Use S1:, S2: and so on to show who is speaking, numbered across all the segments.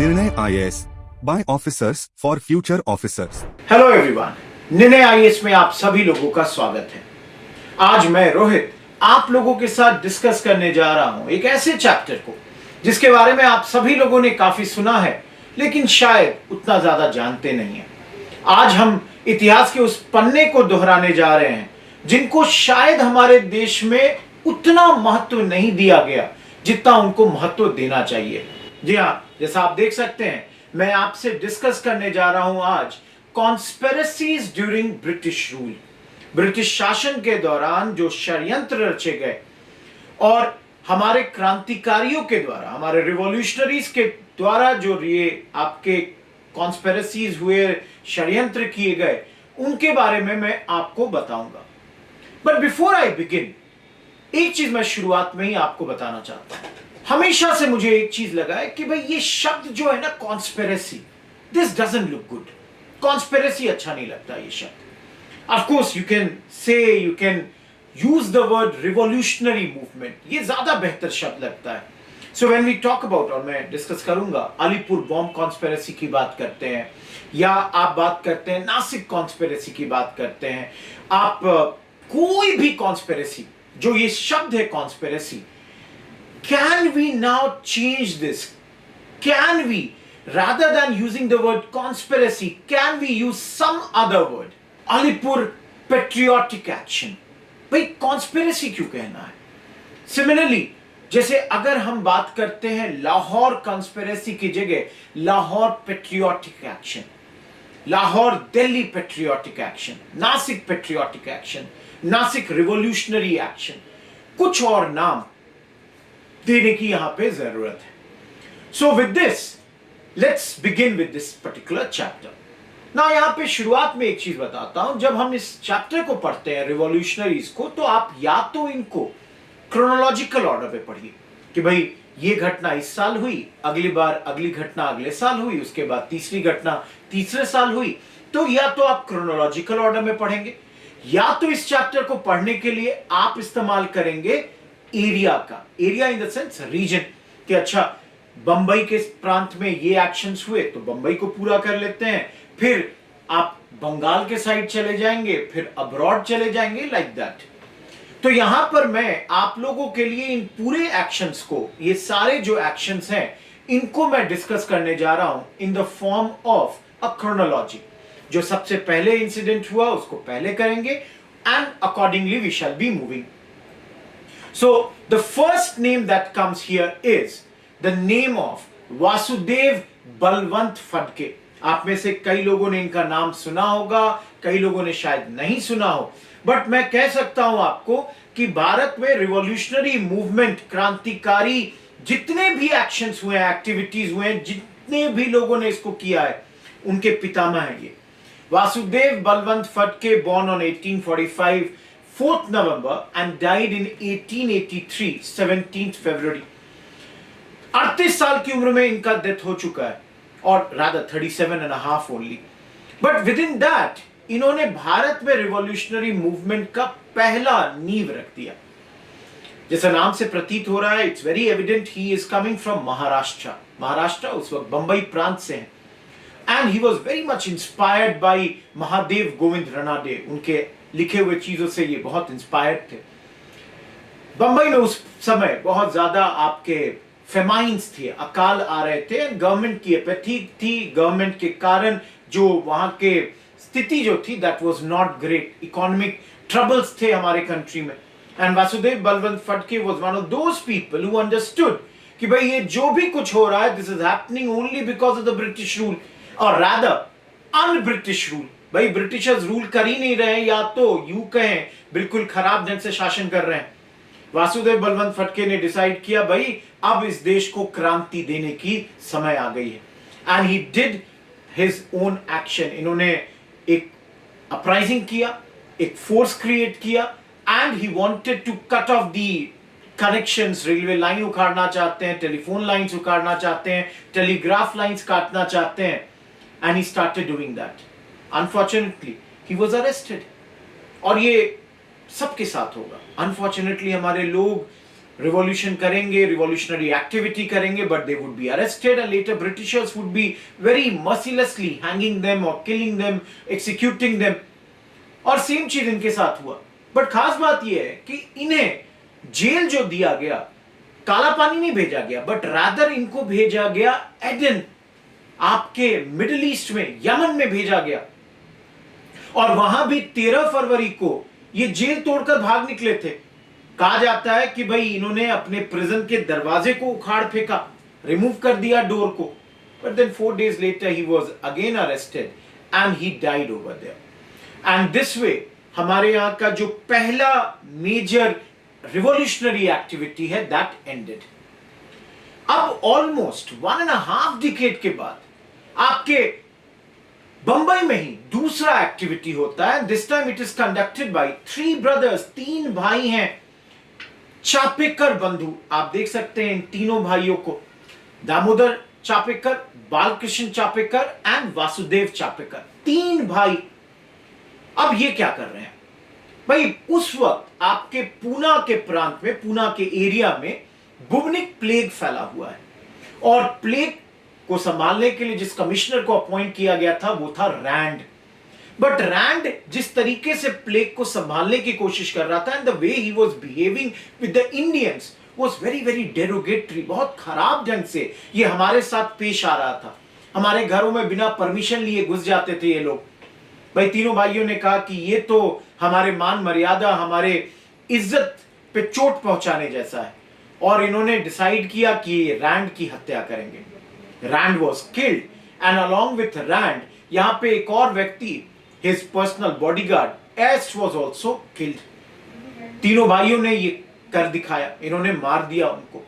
S1: निर्णय IAS by officers for future officers.
S2: Hello everyone, Nirnay IAS में आप सभी लोगों का स्वागत है। आज मैं रोहित आप लोगों के साथ डिस्कस करने जा रहा हूं एक ऐसे चैप्टर को जिसके बारे में आप सभी लोगों ने काफी सुना है, लेकिन शायद उतना ज्यादा जानते नहीं है। आज हम इतिहास के उस पन्ने को दोहराने जा रहे हैं जिनको शायद हमारे देश में उतना महत्व नहीं दिया गया जितना उनको महत्व देना चाहिए। जी हाँ, जैसा आप देख सकते हैं, मैं आपसे डिस्कस करने जा रहा हूं आज conspiracies during British rule. British शासन के दौरान जो षड्यंत्र रचे गए और हमारे क्रांतिकारियों के द्वारा, हमारे रिवॉल्यूशनरीज के द्वारा जो ये आपके कॉन्स्पिरेसीज हुए, षड्यंत्र किए गए, उनके बारे में मैं आपको बताऊंगा। बट बिफोर आई बिगिन, एक चीज मैं शुरुआत में ही आपको बताना चाहता हूं। हमेशा से मुझे एक चीज लगा है कि भाई ये शब्द जो है ना, conspiracy, this doesn't look good. Conspiracy अच्छा नहीं लगता ये शब्द। Of course you can say, you can use the word revolutionary movement, ये ज्यादा बेहतर शब्द लगता है। So when we talk about, और मैं डिस्कस करूंगा, अलीपुर बॉम्ब कॉन्स्पिरेसी की बात करते हैं, या आप बात करते हैं नासिक कॉन्स्पिरेसी की बात करते हैं, आप कोई भी कॉन्स्पिरेसी, जो ये शब्द है conspiracy, can we now change this? Can we, rather than using the word conspiracy, can we use some other word? Alipur patriotic action. भाई कॉन्स्पिरेसी क्यों कहना है? सिमिलरली, जैसे अगर हम बात करते हैं लाहौर कॉन्स्पिरेसी की जगह Lahore patriotic action, Lahore Delhi patriotic action, Nashik patriotic action, Nashik revolutionary action, कुछ और नाम देने की यहां पे जरूरत है। सो with this let's begin with this particular chapter. ना यहां पे शुरुआत में एक चीज बताता हूं, जब हम इस चैप्टर को पढ़ते हैं रिवॉल्यूशनरीज को, तो आप या तो इनको क्रोनोलॉजिकल ऑर्डर पे पढ़िए कि भाई ये घटना इस साल हुई, अगली बार अगली घटना अगले साल हुई, उसके बाद तीसरी घटना तीसरे साल हुई। तो या तो आप क्रोनोलॉजिकल ऑर्डर में पढ़ेंगे, या तो इस चैप्टर को पढ़ने के लिए आप इस्तेमाल करेंगे एरिया का, area in the sense region, कि अच्छा बंबई के प्रांत में ये एक्शंस हुए तो बंबई को पूरा कर लेते हैं, फिर आप बंगाल के साइड चले जाएंगे, फिर अब्रॉड चले जाएंगे, लाइक दैट। तो यहां पर मैं आप लोगों के लिए इन पूरे एक्शंस को, ये सारे जो एक्शंस हैं, इनको मैं डिस्कस करने जा रहा हूं in the form of a chronology. जो सबसे पहले इंसिडेंट हुआ उसको पहले करेंगे, and accordingly we shall be moving. So the first name that comes here is the name of Vasudev Balwant Phadke. आप में से कई लोगों ने इनका नाम सुना होगा, कई लोगों ने शायद नहीं सुना हो, बट मैं कह सकता हूं आपको कि भारत में रिवॉल्यूशनरी मूवमेंट, क्रांतिकारी जितने भी एक्शंस हुए हैं, एक्टिविटीज हुए हैं, जितने भी लोगों ने इसको किया है, उनके पितामह हैं ये Vasudev Balwant Phadke, born on 1845 4th November and died in 1883 17th February। 38 साल की उम्र में इनका डेथ हो चुका है, और rather 37.5 only। But with in that इन्होंने भारत में रिवॉल्यूशनरी मूवमेंट का पहला नींव रख दिया। जैसा नाम से प्रतीत हो रहा है, it's very evident he is coming from Maharashtra. Maharashtra उस वक्त बंबई प्रांत से है, and he was very much inspired by Mahadev Govind Ranade. उनके लिखे हुए चीजों से ये बहुत इंस्पायर्ड थे। बंबई में उस समय बहुत ज्यादा आपके फेमाइंस थे, अकाल आ रहे थे, गवर्नमेंट की एपैथी थी। गवर्नमेंट के कारण जो वहां के स्थिति जो थी, that was not great. Economic troubles थे हमारे कंट्री में, and Vasudev Balwant Phadke was one of those people who understood कि भाई ये जो भी कुछ हो रहा है, this is happening only because of the British rule, और रादर अन ब्रिटिश रूल। भाई ब्रिटिशर्स रूल कर ही नहीं रहे, या तो यूं कहें बिल्कुल खराब ढंग से शासन कर रहे हैं। वासुदेव बलवंत फडके ने डिसाइड किया भाई अब इस देश को क्रांति देने की समय आ गई है, and he did his own action. इन्होंने एक अपराइजिंग किया, एक फोर्स क्रिएट किया, and he wanted to cut off the connections. Railway line उखाड़ना चाहते हैं, टेलीफोन लाइंस उखाड़ना चाहते हैं, टेलीग्राफ लाइंस काटना चाहते हैं, and he started doing that. Unfortunately, he was arrested। और ये सबके साथ होगा। अनफॉर्चुनेटली हमारे लोग रिवॉल्यूशन करेंगे, रिवॉल्यूशनरी एक्टिविटी करेंगे, but they would be arrested and later Britishers would be very mercilessly hanging them और किलिंग देम, एक्सिक्यूटिंग देम। और सेम चीज इनके साथ हुआ। बट खास बात यह है कि इन्हें जेल जो दिया गया, काला पानी नहीं भेजा गया, बट रादर इनको भेजा गया एडन, आपके मिडिल ईस्ट में, यमन में भेजा गया। और वहां भी 13 फरवरी को ये जेल तोड़कर भाग निकले थे। कहा जाता है कि भाई इन्होंने अपने प्रिजन के दरवाजे को उखाड़ फेंका, रिमूव कर दिया डोर को। But then 4 days later he was again arrested and he died over there. And this way हमारे यहां का जो पहला मेजर रिवॉल्यूशनरी एक्टिविटी है दैट एंडेड। अब ऑलमोस्ट 1.5 डिकेड के बाद आपके बंबई में ही दूसरा एक्टिविटी होता है। This time it is conducted by 3 brothers, 3 भाई हैं, चापेकर बंधु। आप देख सकते हैं इन तीनों भाइयों को, दामोदर चापेकर, बालकृष्ण चापेकर एंड वासुदेव चापेकर, 3 भाई। अब ये क्या कर रहे हैं भाई? उस वक्त आपके पूना के प्रांत में, पूना के एरिया में बुबनिक प्लेग फैला हुआ है, और प्लेग को संभालने के लिए जिस कमिश्नर को अपॉइंट किया गया था वो था रैंड। बट रैंड जिस तरीके से प्लेग को संभालने की कोशिश कर रहा था, and the way he was behaving with the Indians was very very derogatory, बहुत खराब ढंग से ये हमारे साथ पेश आ रहा था। हमारे घरों में बिना परमिशन लिए घुस जाते थे ये लोग। भाई तीनों भाइयों ने कहा कि ये तो हमारे मान मर्यादा, हमारे इज्जत पे चोट पहुंचाने जैसा है, और इन्होंने डिसाइड किया कि रैंड की हत्या करेंगे। Rand was killed and along with Rand यहां पे एक और व्यक्ति, his personal bodyguard Ayerst was also killed. तीनों भाइयों ने ये कर दिखाया, इन्होंने मार दिया उनको।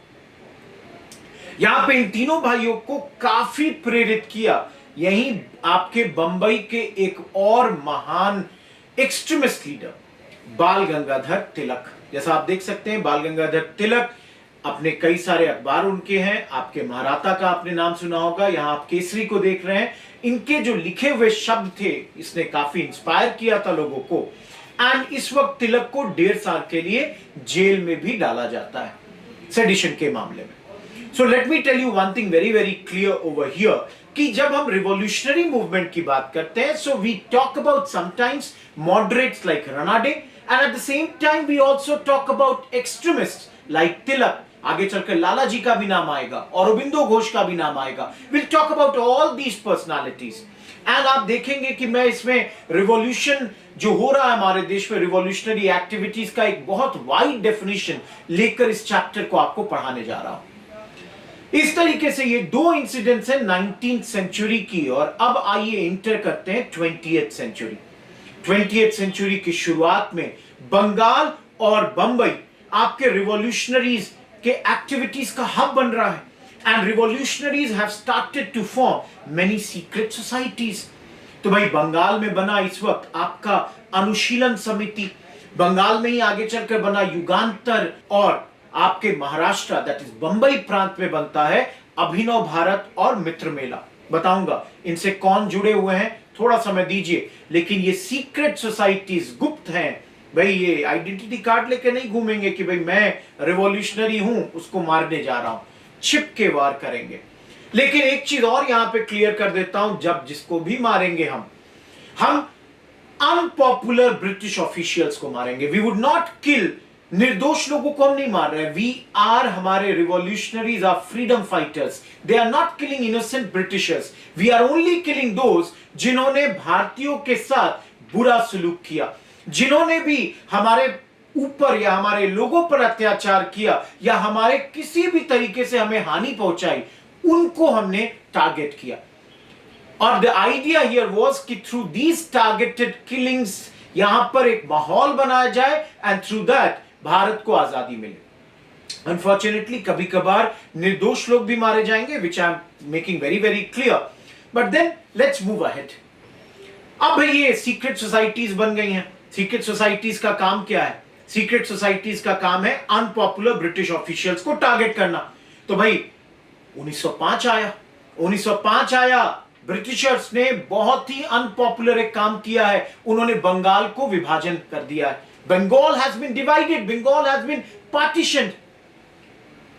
S2: यहां पे इन तीनों भाइयों को काफी प्रेरित किया यही आपके बंबई के एक और महान एक्सट्रीमिस्ट लीडर बाल गंगाधर तिलक। जैसा आप देख सकते हैं, बाल गंगाधर तिलक अपने कई सारे अखबार उनके हैं। आपके महाराता का आपने नाम सुना होगा, यहां आप केसरी को देख रहे हैं। इनके जो लिखे हुए शब्द थे, इसने काफी इंस्पायर किया था लोगों को। एंड इस वक्त तिलक को 1.5 साल के लिए जेल में भी डाला जाता है सेडिशन के मामले में। So let me tell you one thing very very clear over here, कि जब हम रिवॉल्यूशनरी मूवमेंट की बात करते हैं, so we talk about sometimes moderates like Ranade, and at the same time we also talk about extremist like Tilak. आगे चलकर लाला जी का भी नाम आएगा, औरोबिंदो घोष का भी नाम आएगा। Will talk about all these personalities, and आप देखेंगे कि मैं इसमें रिवॉल्यूशन जो हो रहा है हमारे देश में, रिवॉल्यूशनरी एक्टिविटीज का एक बहुत वाइड डेफिनेशन लेकर इस चैप्टर को आपको पढ़ाने जा रहा हूं। इस तरीके से ये 2 इंसिडेंट्स हैं 19th सेंचुरी की, और अब आइए इंटर करते हैं 20th सेंचुरी। 20th सेंचुरी की शुरुआत में बंगाल और बंबई आपके रिवॉल्यूशनरीज के एक्टिविटीज का हब बन रहा है, and revolutionaries have started to form many secret societies. तो भाई बंगाल में बना इस वक्त आपका अनुशीलन समिति, बंगाल में ही आगे चलकर बना युगांतर, और आपके महाराष्ट्र दैट इज बंबई प्रांत में बनता है अभिनव भारत और मित्र मेला। बताऊंगा इनसे कौन जुड़े हुए हैं, थोड़ा समय दीजिए। लेकिन ये सीक्रेट सोसाइटीज गुप्त हैं भाई, ये आइडेंटिटी कार्ड लेके नहीं घूमेंगे कि भाई मैं रिवॉल्यूशनरी हूं, उसको मारने जा रहा हूं, छिप के वार करेंगे। लेकिन एक चीज और यहां पे क्लियर कर देता हूं, जब जिसको भी मारेंगे हम अनपॉपुलर ब्रिटिश ऑफिशियल्स को मारेंगे। वी वुड नॉट किल, निर्दोष लोगों को हम नहीं मार रहे हैं। वी आर, हमारे revolutionaries are freedom fighters, they are not killing innocent Britishers, we are only killing those जिन्होंने भारतीयों के साथ बुरा सलूक किया, जिन्होंने भी हमारे ऊपर या हमारे लोगों पर अत्याचार किया या हमारे किसी भी तरीके से हमें हानि पहुंचाई, उनको हमने टारगेट किया। और द आइडिया हियर वाज कि थ्रू दीज टारगेटेड किलिंग्स यहां पर एक माहौल बनाया जाए, एंड थ्रू दैट भारत को आजादी मिले। अनफॉर्चुनेटली कभी कभार निर्दोष लोग भी मारे जाएंगे, which I am making very very clear, but then let's move ahead. अब ये सीक्रेट सोसाइटीज बन गई हैं। सीक्रेट सोसाइटीज का काम क्या है? सीक्रेट सोसाइटीज का काम है अनपॉपुलर ब्रिटिश ऑफिशियल्स को टारगेट करना। तो भाई 1905 आया, ब्रिटिशर्स ने बहुत ही अनपॉपुलर एक काम किया है, उन्होंने बंगाल को विभाजन कर दिया है। Bengal has been divided, Bengal has been partitioned.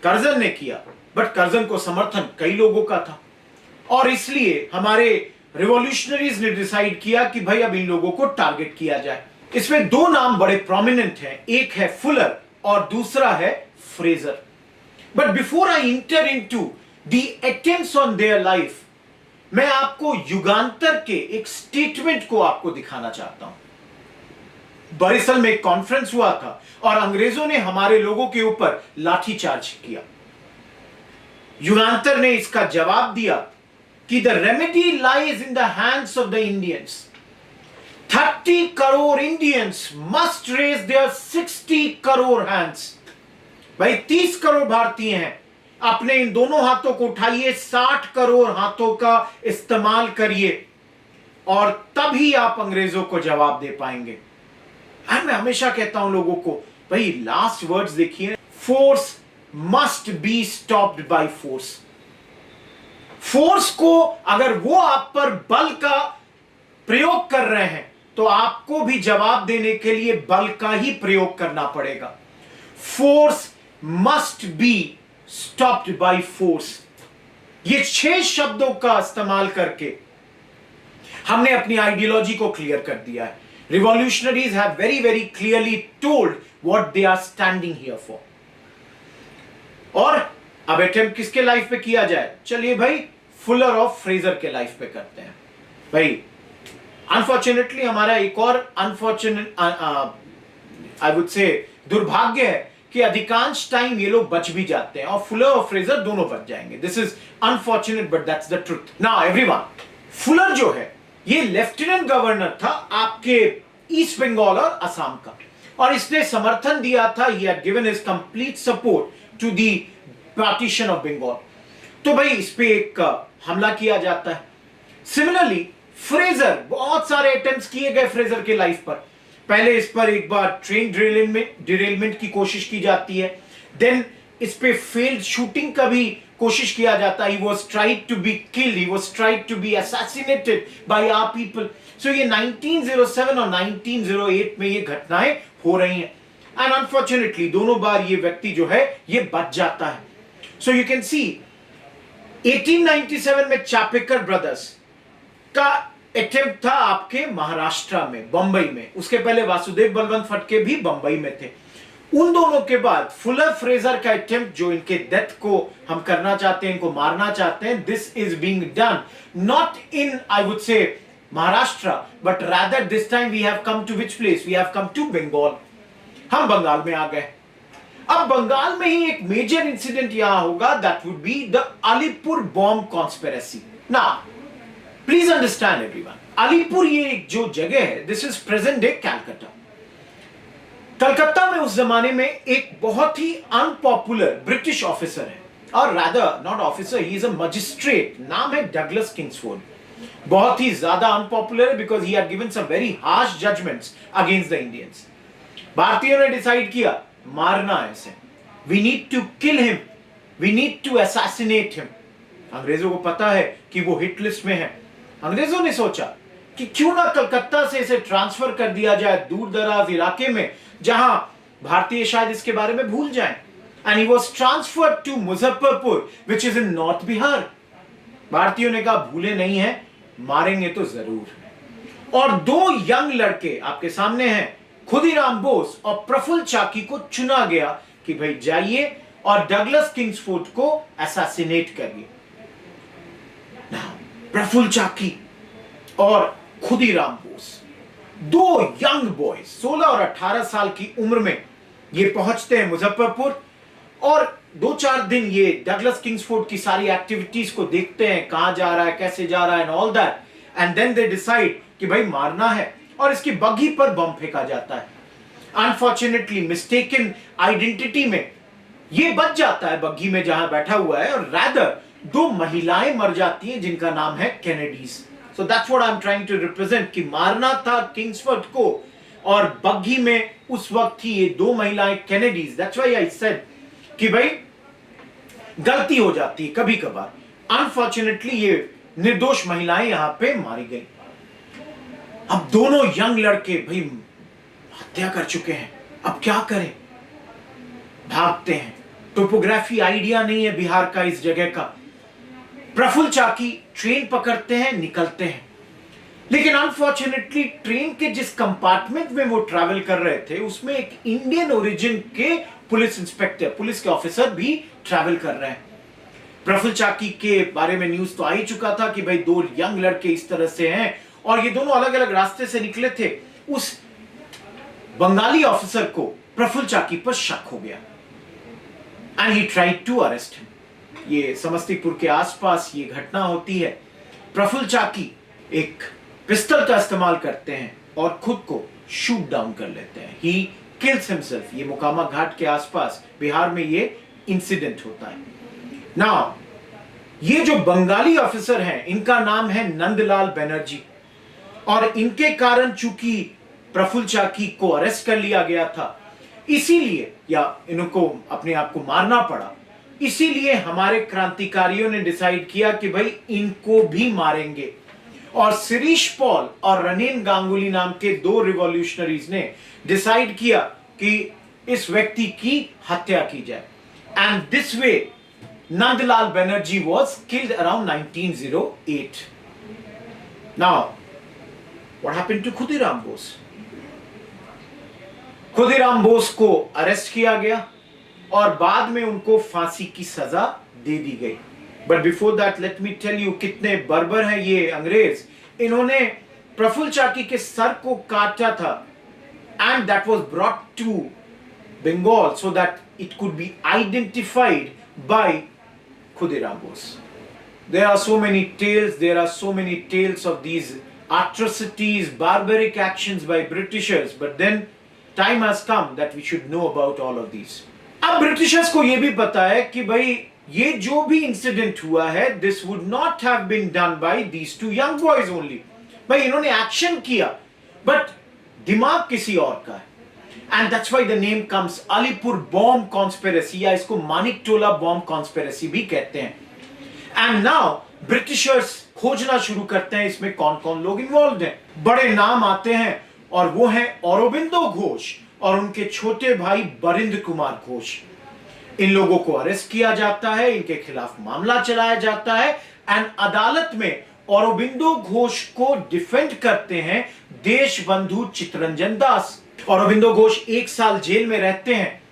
S2: Curzon ने किया, बट कर्जन को समर्थन कई लोगों का था और इसलिए हमारे रिवॉल्यूशनरीज ने डिसाइड किया कि भाई अब इन लोगों को टारगेट किया जाए। इसमें दो नाम बड़े प्रोमिनेंट हैं, एक है फुलर और दूसरा है Fraser. But before I inter into the attempts on their life, मैं आपको युगांतर के एक स्टेटमेंट को आपको दिखाना चाहता हूं। बरिसल में एक कॉन्फ्रेंस हुआ था और अंग्रेजों ने हमारे लोगों के ऊपर लाठीचार्ज किया। युगांतर ने इसका जवाब दिया कि the remedy lies in the hands of the Indians. 30 crore Indians must raise their 60 crore hands. भाई 30 करोड़ भारतीय हैं, अपने इन दोनों हाथों को उठाइए, 60 करोड़ हाथों का इस्तेमाल करिए और तभी आप अंग्रेजों को जवाब दे पाएंगे। मैं हमेशा कहता हूं लोगों को, भाई लास्ट वर्ड्स देखिए, force must be stopped by force. Force को अगर वो आप पर बल का प्रयोग कर रहे हैं तो आपको भी जवाब देने के लिए बल का ही प्रयोग करना पड़ेगा। Force must be stopped by force. ये 6 शब्दों का इस्तेमाल करके हमने अपनी आइडियोलॉजी को क्लियर कर दिया है। Revolutionaries have very very clearly told what they are standing here for. और अब अटेम्प्ट किसके लाइफ पे किया जाए? चलिए भाई फुलर और फ्रेजर के लाइफ पे करते हैं। भाई अनफॉर्चुनेटली हमारा एक और अनफॉर्चुनेट आई वुड से दुर्भाग्य है कि अधिकांश टाइम ये लोग बच भी जाते हैं और फुलर और फ्रेजर दोनों बच जाएंगे। This is unfortunate but that's the truth. Now everyone, Fuller जो है ये लेफ्टिनेंट गवर्नर था आपके ईस्ट बंगाल और असम का, और इसने समर्थन दिया था, he had given his complete support to the partition of Bengal. तो भाई इस पे एक हमला किया जाता है। सिमिलरली फ्रेजर, बहुत सारे अटेम्प्ट्स किए गए फ्रेजर के लाइफ पर। पहले इस पर एक बार ट्रेन डिरेलमेंट की कोशिश की जाती है, देन इस पे फेल्ड शूटिंग का भी कोशिश किया जाता है। He was tried to be killed, he was tried to be assassinated by our people. So ये 1907 और 1908 में ये घटनाएं हो रही हैं एंड अनफॉर्चुनेटली दोनों बार ये व्यक्ति जो है ये बच जाता है। सो यू कैन सी 1897 में चापेकर ब्रदर्स का अटेम्प्ट था आपके महाराष्ट्र में, बंबई में। उसके पहले वासुदेव बलवंत फटके भी बंबई में थे। उन दोनों के बाद फुलर फ्रेजर का अटेम्प्ट जो इनके डेथ को हम करना चाहते हैं, इनको मारना चाहते हैं, this is being done not in I would say Maharashtra but rather this time we have come to which place, we have come to Bengal. हम बंगाल में आ गए। अब बंगाल में ही एक मेजर इंसिडेंट यहां होगा, that would be the Alipur bomb conspiracy. Now please understand everyone, Alipur ये जो जगह है, this is present day Calcutta. Calcutta में उस जमाने में एक बहुत ही अनपॉपुलर ब्रिटिश ऑफिसर है, और rather not officer, he is a magistrate, नाम है डगलस किंग्सफोर्ड। बहुत ही ज्यादा अनपॉपुलर है because he had given some very harsh judgments against the Indians. भारतीयों ने डिसाइड किया मारना है इसे, we need to kill him, we need to assassinate him. अंग्रेजों को पता है कि वो हिट लिस्ट में है। अंग्रेजों ने सोचा कि क्यों ना कलकत्ता से इसे ट्रांसफर कर दिया जाए दूर दराज इलाके में, जहां भारतीय शायद इसके बारे में भूल जाएं। And he was transferred to Muzaffarpur which is in north Bihar. भारतीयों ने कहा भूले नहीं है, मारेंगे तो जरूर। और 2 यंग लड़के आपके सामने हैं, खुदीराम बोस और प्रफुल्ल चाकी को चुना गया कि भाई जाइए और डगलस किंग्सफोर्ड को असैसिनेट करिए। प्रफुल्ल चाकी और खुदीराम बोस, 2 यंग बॉयज 16 और 18 साल की उम्र में ये पहुंचते हैं मुजफ्फरपुर, और 2-4 दिन ये डगलस किंग्सफोर्ड की सारी एक्टिविटीज को देखते हैं, कहां जा रहा है, कैसे जा रहा है and all that, and then they decide कि भाई मारना है, और इसकी बग्घी पर बम फेंका जाता है। अनफॉर्चुनेटली मिस्टेकन आइडेंटिटी में ये बच जाता है बग्घी में जहां बैठा हुआ है, और रादर 2 महिलाएं मर जाती हैं जिनका नाम है Kennedys. So that's what I am trying to represent कि मारना था किंग्सफोर्ड को, और बग्घी में उस वक्त थी ये 2 महिलाएं कैनेडीज। दैट्स व्हाई आई सेड कि भाई गलती हो जाती है कभी कभार। अनफॉर्चुनेटली ये निर्दोष महिलाएं यहां पे मारी गई। अब दोनों यंग लड़के भाई हत्या कर चुके हैं, अब क्या करें? भागते हैं, टोपोग्राफी आइडिया नहीं है बिहार का इस जगह का। प्रफुल्ल चाकी ट्रेन पकड़ते हैं, निकलते हैं, लेकिन अनफॉर्चुनेटली ट्रेन के जिस कंपार्टमेंट में वो ट्रैवल कर रहे थे उसमें एक इंडियन ओरिजिन के पुलिस इंस्पेक्टर, पुलिस के ऑफिसर भी ट्रैवल कर रहे हैं। प्रफुल्ल चाकी के बारे में न्यूज तो आ ही चुका था कि भाई दो यंग लड़के इस तरह से हैं और ये दोनों अलग अलग रास्ते से निकले थे। उस बंगाली ऑफिसर को प्रफुल्ल चाकी पर शक हो गया and he tried to arrest him. ये समस्तीपुर के आसपास ये घटना होती है। प्रफुल्ल चाकी एक पिस्टल का इस्तेमाल करते हैं और खुद को शूट डाउन कर लेते हैं। He kills himself. ये मोकामा घाट के आसपास बिहार में ये इंसिडेंट होता है। नाउ ये जो बंगाली ऑफिसर हैं इनका नाम है नंदलाल बनर्जी और इनके कारण चूंकि प्रफुल्ल चाकी को अरेस्ट कर लिया गया था इसीलिए, या इनको अपने आप को मारना पड़ा, इसीलिए हमारे क्रांतिकारियों ने डिसाइड किया कि भाई इनको भी मारेंगे। और शिरीष पॉल और रनीन गांगुली नाम के दो रिवॉल्यूशनरीज ने डिसाइड किया कि इस व्यक्ति की हत्या की जाए and this way Nandlal Banerjee was killed around 1908. Now, what happened to Khudiram Bose? Khudiram Bose को अरेस्ट किया गया और बाद में उनको फांसी की सजा दे दी गई। But before that let me tell you कितने बर्बर हैं ये अंग्रेज। इन्होंने प्रफुल्ल चाकी के सर को काटा था and that was brought to Bengal so that it could be identified by Khudiram Bose. There are so many tales of these atrocities, barbaric actions by Britishers, but then time has come that we should know about all of these. अब Britishers को यह भी पता है कि भाई ये जो भी इंसिडेंट हुआ है this would not have been done by these two young boys only. भाई इन्होंने एक्शन किया बट दिमाग किसी और का है। And that's why the name comes Alipur bomb conspiracy या इसको मानिकटोला बॉम्ब कॉन्स्पिरेसी भी कहते हैं। एंड नाउ ब्रिटिशर्स खोजना शुरू करते हैं इसमें कौन कौन लोग इन्वॉल्व हैं। बड़े नाम आते हैं और वो हैं औरोबिंदो घोष और उनके छोटे भाई बरिंद्र कुमार घोष। इन लोगों को अरेस्ट किया जाता है, इनके खिलाफ मामला चलाया जाता है एंड अदालत में औरोबिंदो घोष को डिफेंड करते हैं देशबंधु चित्तरंजन दास। औरोबिंदो घोष 1 साल जेल में रहते हैं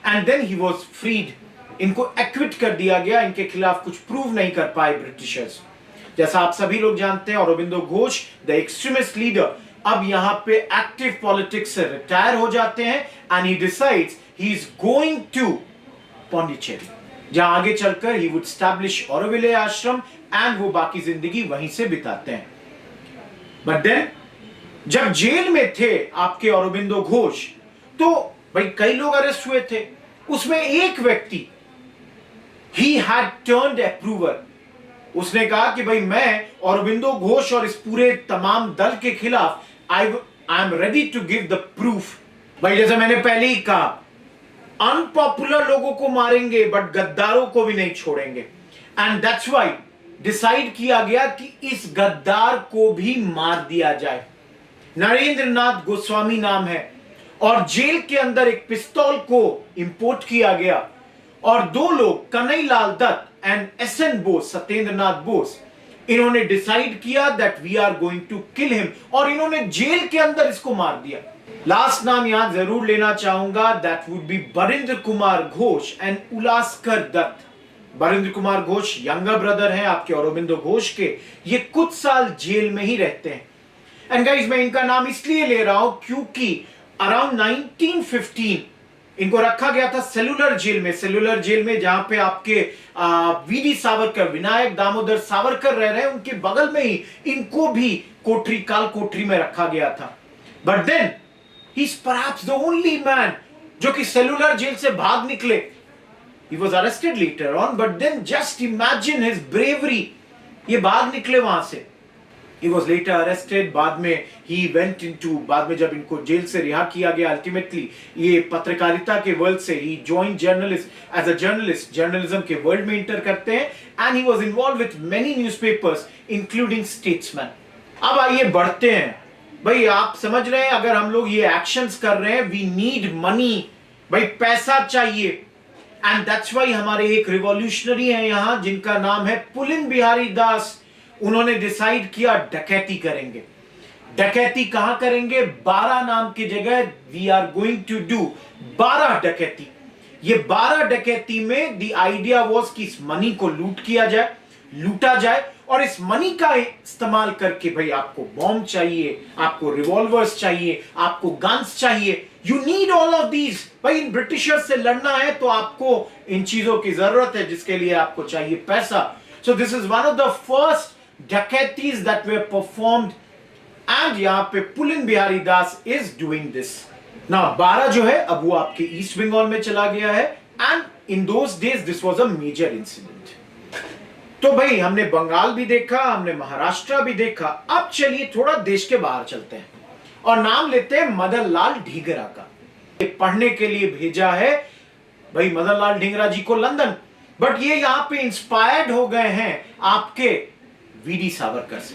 S2: and then he was freed. इनको एक्विट कर दिया गया, इनके खिलाफ कुछ प्रूव नहीं कर पाए ब्रिटिशर्स। जैसा आप सभी लोग जानते हैं Aurobindo Ghosh the extremist leader अब यहां पे एक्टिव पॉलिटिक्स से रिटायर हो जाते हैं and he decides he is going to Pondicherry जहां आगे चलकर ही वुड एस्टैब्लिश ऑरोविले आश्रम एंड वो बाकी जिंदगी वहीं से बिताते हैं। बट देन जब जेल में थे आपके औरोबिंदो घोष तो भाई कई लोग अरेस्ट हुए थे, उसमें एक व्यक्ति ही हैड टर्न्ड अप्रूवर। उसने कहा कि भाई मैं औरोबिंदो घोष और इस पूरे तमाम दल के खिलाफ I am ready to give the proof. भाई जैसे मैंने पहले ही कहा अनपॉपुलर लोगों को मारेंगे बट गद्दारों को भी नहीं छोड़ेंगे एंड दैट्स व्हाई डिसाइड किया गया कि इस गद्दार को भी मार दिया जाए। नरेंद्र नाथ गोस्वामी नाम है और जेल के अंदर एक पिस्तौल को इंपोर्ट किया गया और दो लोग कन्हैयालाल दत्त एंड एसएन बोस, सत्येंद्र नाथ बोस, इन्होंने डिसाइड किया that we are going to kill him और इन्होंने जेल के अंदर इसको मार दिया। लास्ट नाम यहां जरूर लेना चाहूंगा, that would be Barindra Kumar Ghosh and Ullaskar Dutt. Barindra Kumar Ghosh younger brother हैं आपके औरोबिंदो घोष के, ये कुछ साल जेल में ही रहते हैं। एंड गाइस मैं इनका नाम इसलिए ले रहा हूं क्योंकि अराउंड 1915 इनको रखा गया था सेलुलर जेल में जहां पे आपके वीडी सावरकर, विनायक दामोदर सावरकर रह रहे हैं, उनके बगल में ही इनको भी काल कोठरी में रखा गया था। But then he is perhaps the only man जो कि सेलुलर जेल से भाग निकले। He was arrested later on, but then just imagine his bravery. ये भाग निकले वहां से। He was later arrested. बाद में he went into, बाद में जब इनको जेल से रिहा किया गया ultimately, ये पत्रकारिता के वर्ल्ड से he joined as a journalist, journalism के वर्ल्ड में इंटर करते हैं and he was involved with many newspapers including Statesman. अब आइए बढ़ते हैं। भाई आप समझ रहे हैं अगर हम लोग ये एक्शंस कर रहे हैं, we need money, भाई पैसा चाहिए एंड दैट्स वाई हमारे एक रिवॉल्यूशनरी है यहां जिनका नाम है पुलिन बिहारी दास। उन्होंने डिसाइड किया डकैती करेंगे। डकैती कहां करेंगे? 12 नाम की जगह we are going to do 12 डकैती। ये 12 डकैती में द आइडिया वाज कि इस मनी को लूटा जाए और इस मनी का इस्तेमाल करके भाई आपको बॉम्ब चाहिए, आपको रिवॉल्वर्स चाहिए, आपको गन्स चाहिए। You need all of these. भाई इन ब्रिटिशर्स से लड़ना है तो आपको इन चीजों की जरूरत है, जिसके लिए आपको चाहिए पैसा। So this is one of the first dacoities that were performed and यहां पे Pulin Bihari Das is doing this. ना 12 जो है अब वो आपके ईस्ट बंगाल में चला गया है and in those days this was a major incident. तो भाई हमने बंगाल भी देखा, हमने महाराष्ट्र भी देखा। अब चलिए थोड़ा देश के बाहर चलते हैं और नाम लेते हैं मदन लाल ढींगरा का। ये पढ़ने के लिए भेजा है भाई मदन लाल ढींगरा जी को लंदन, बट ये यहां पे इंस्पायर्ड हो गए हैं आपके वीडी सावरकर से